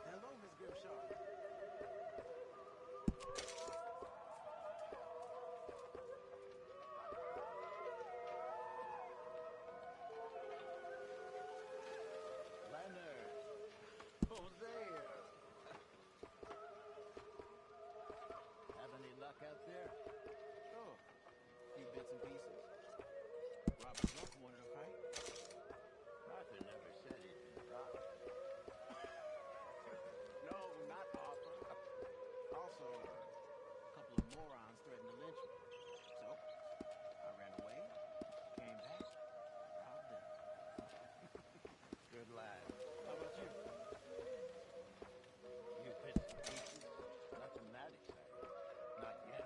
Hello, Miss Grimshaw. Leonard. Hosea. Have any luck out there? Oh, a few bits and pieces. Robert Ruff wanted a fight. Arthur never said he'd been robbed. No, not Arthur. Also, a couple of morons threatened to lynch me. So, I ran away, came back, robbed them. Good lad. How about you? You bits and pieces? Nothing that exciting. Not yet.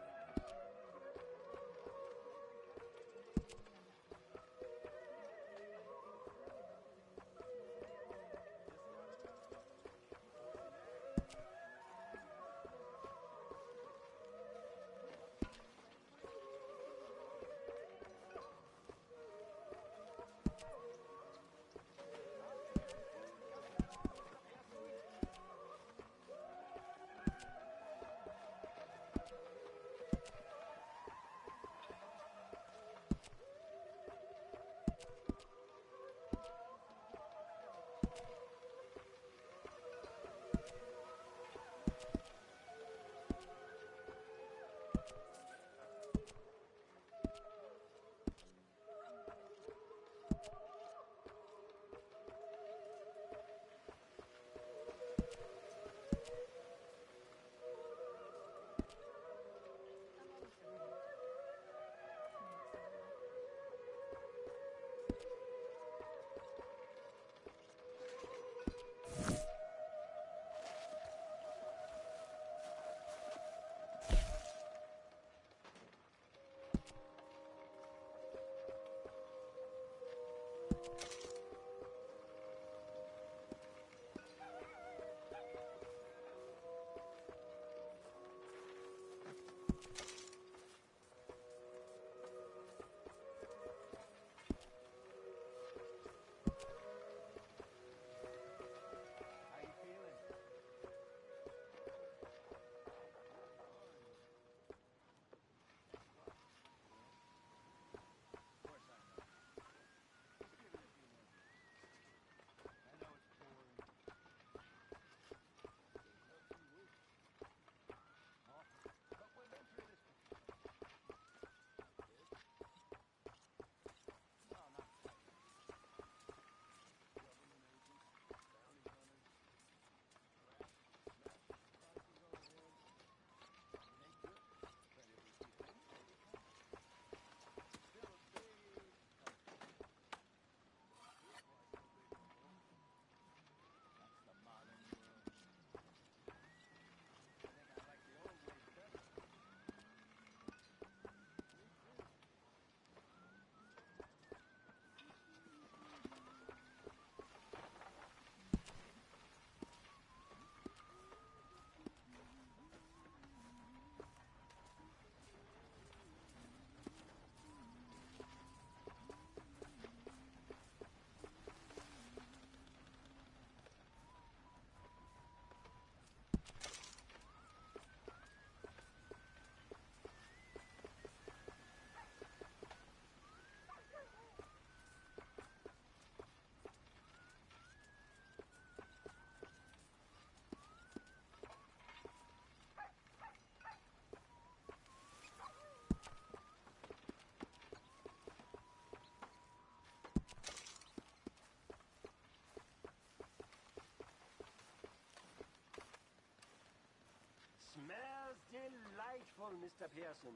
Smells delightful, Mr. Pearson.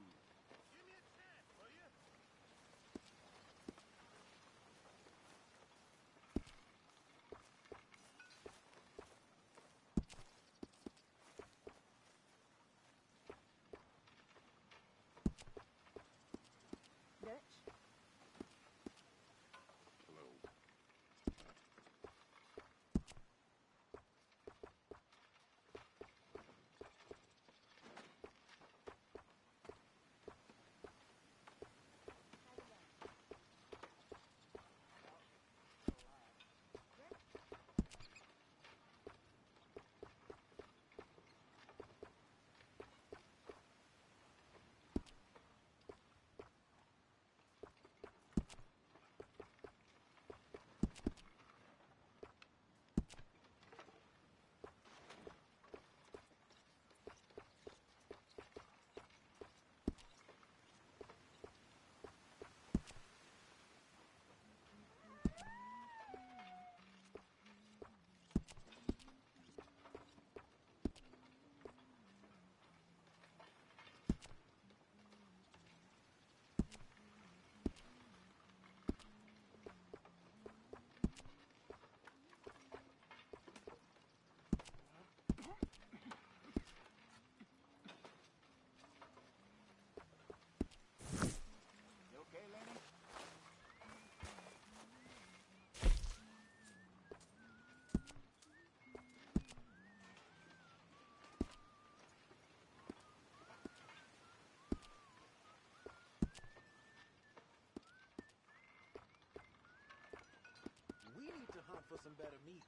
Give me a chance, will you? Dutch? Hello. for some better meat.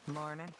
Morning.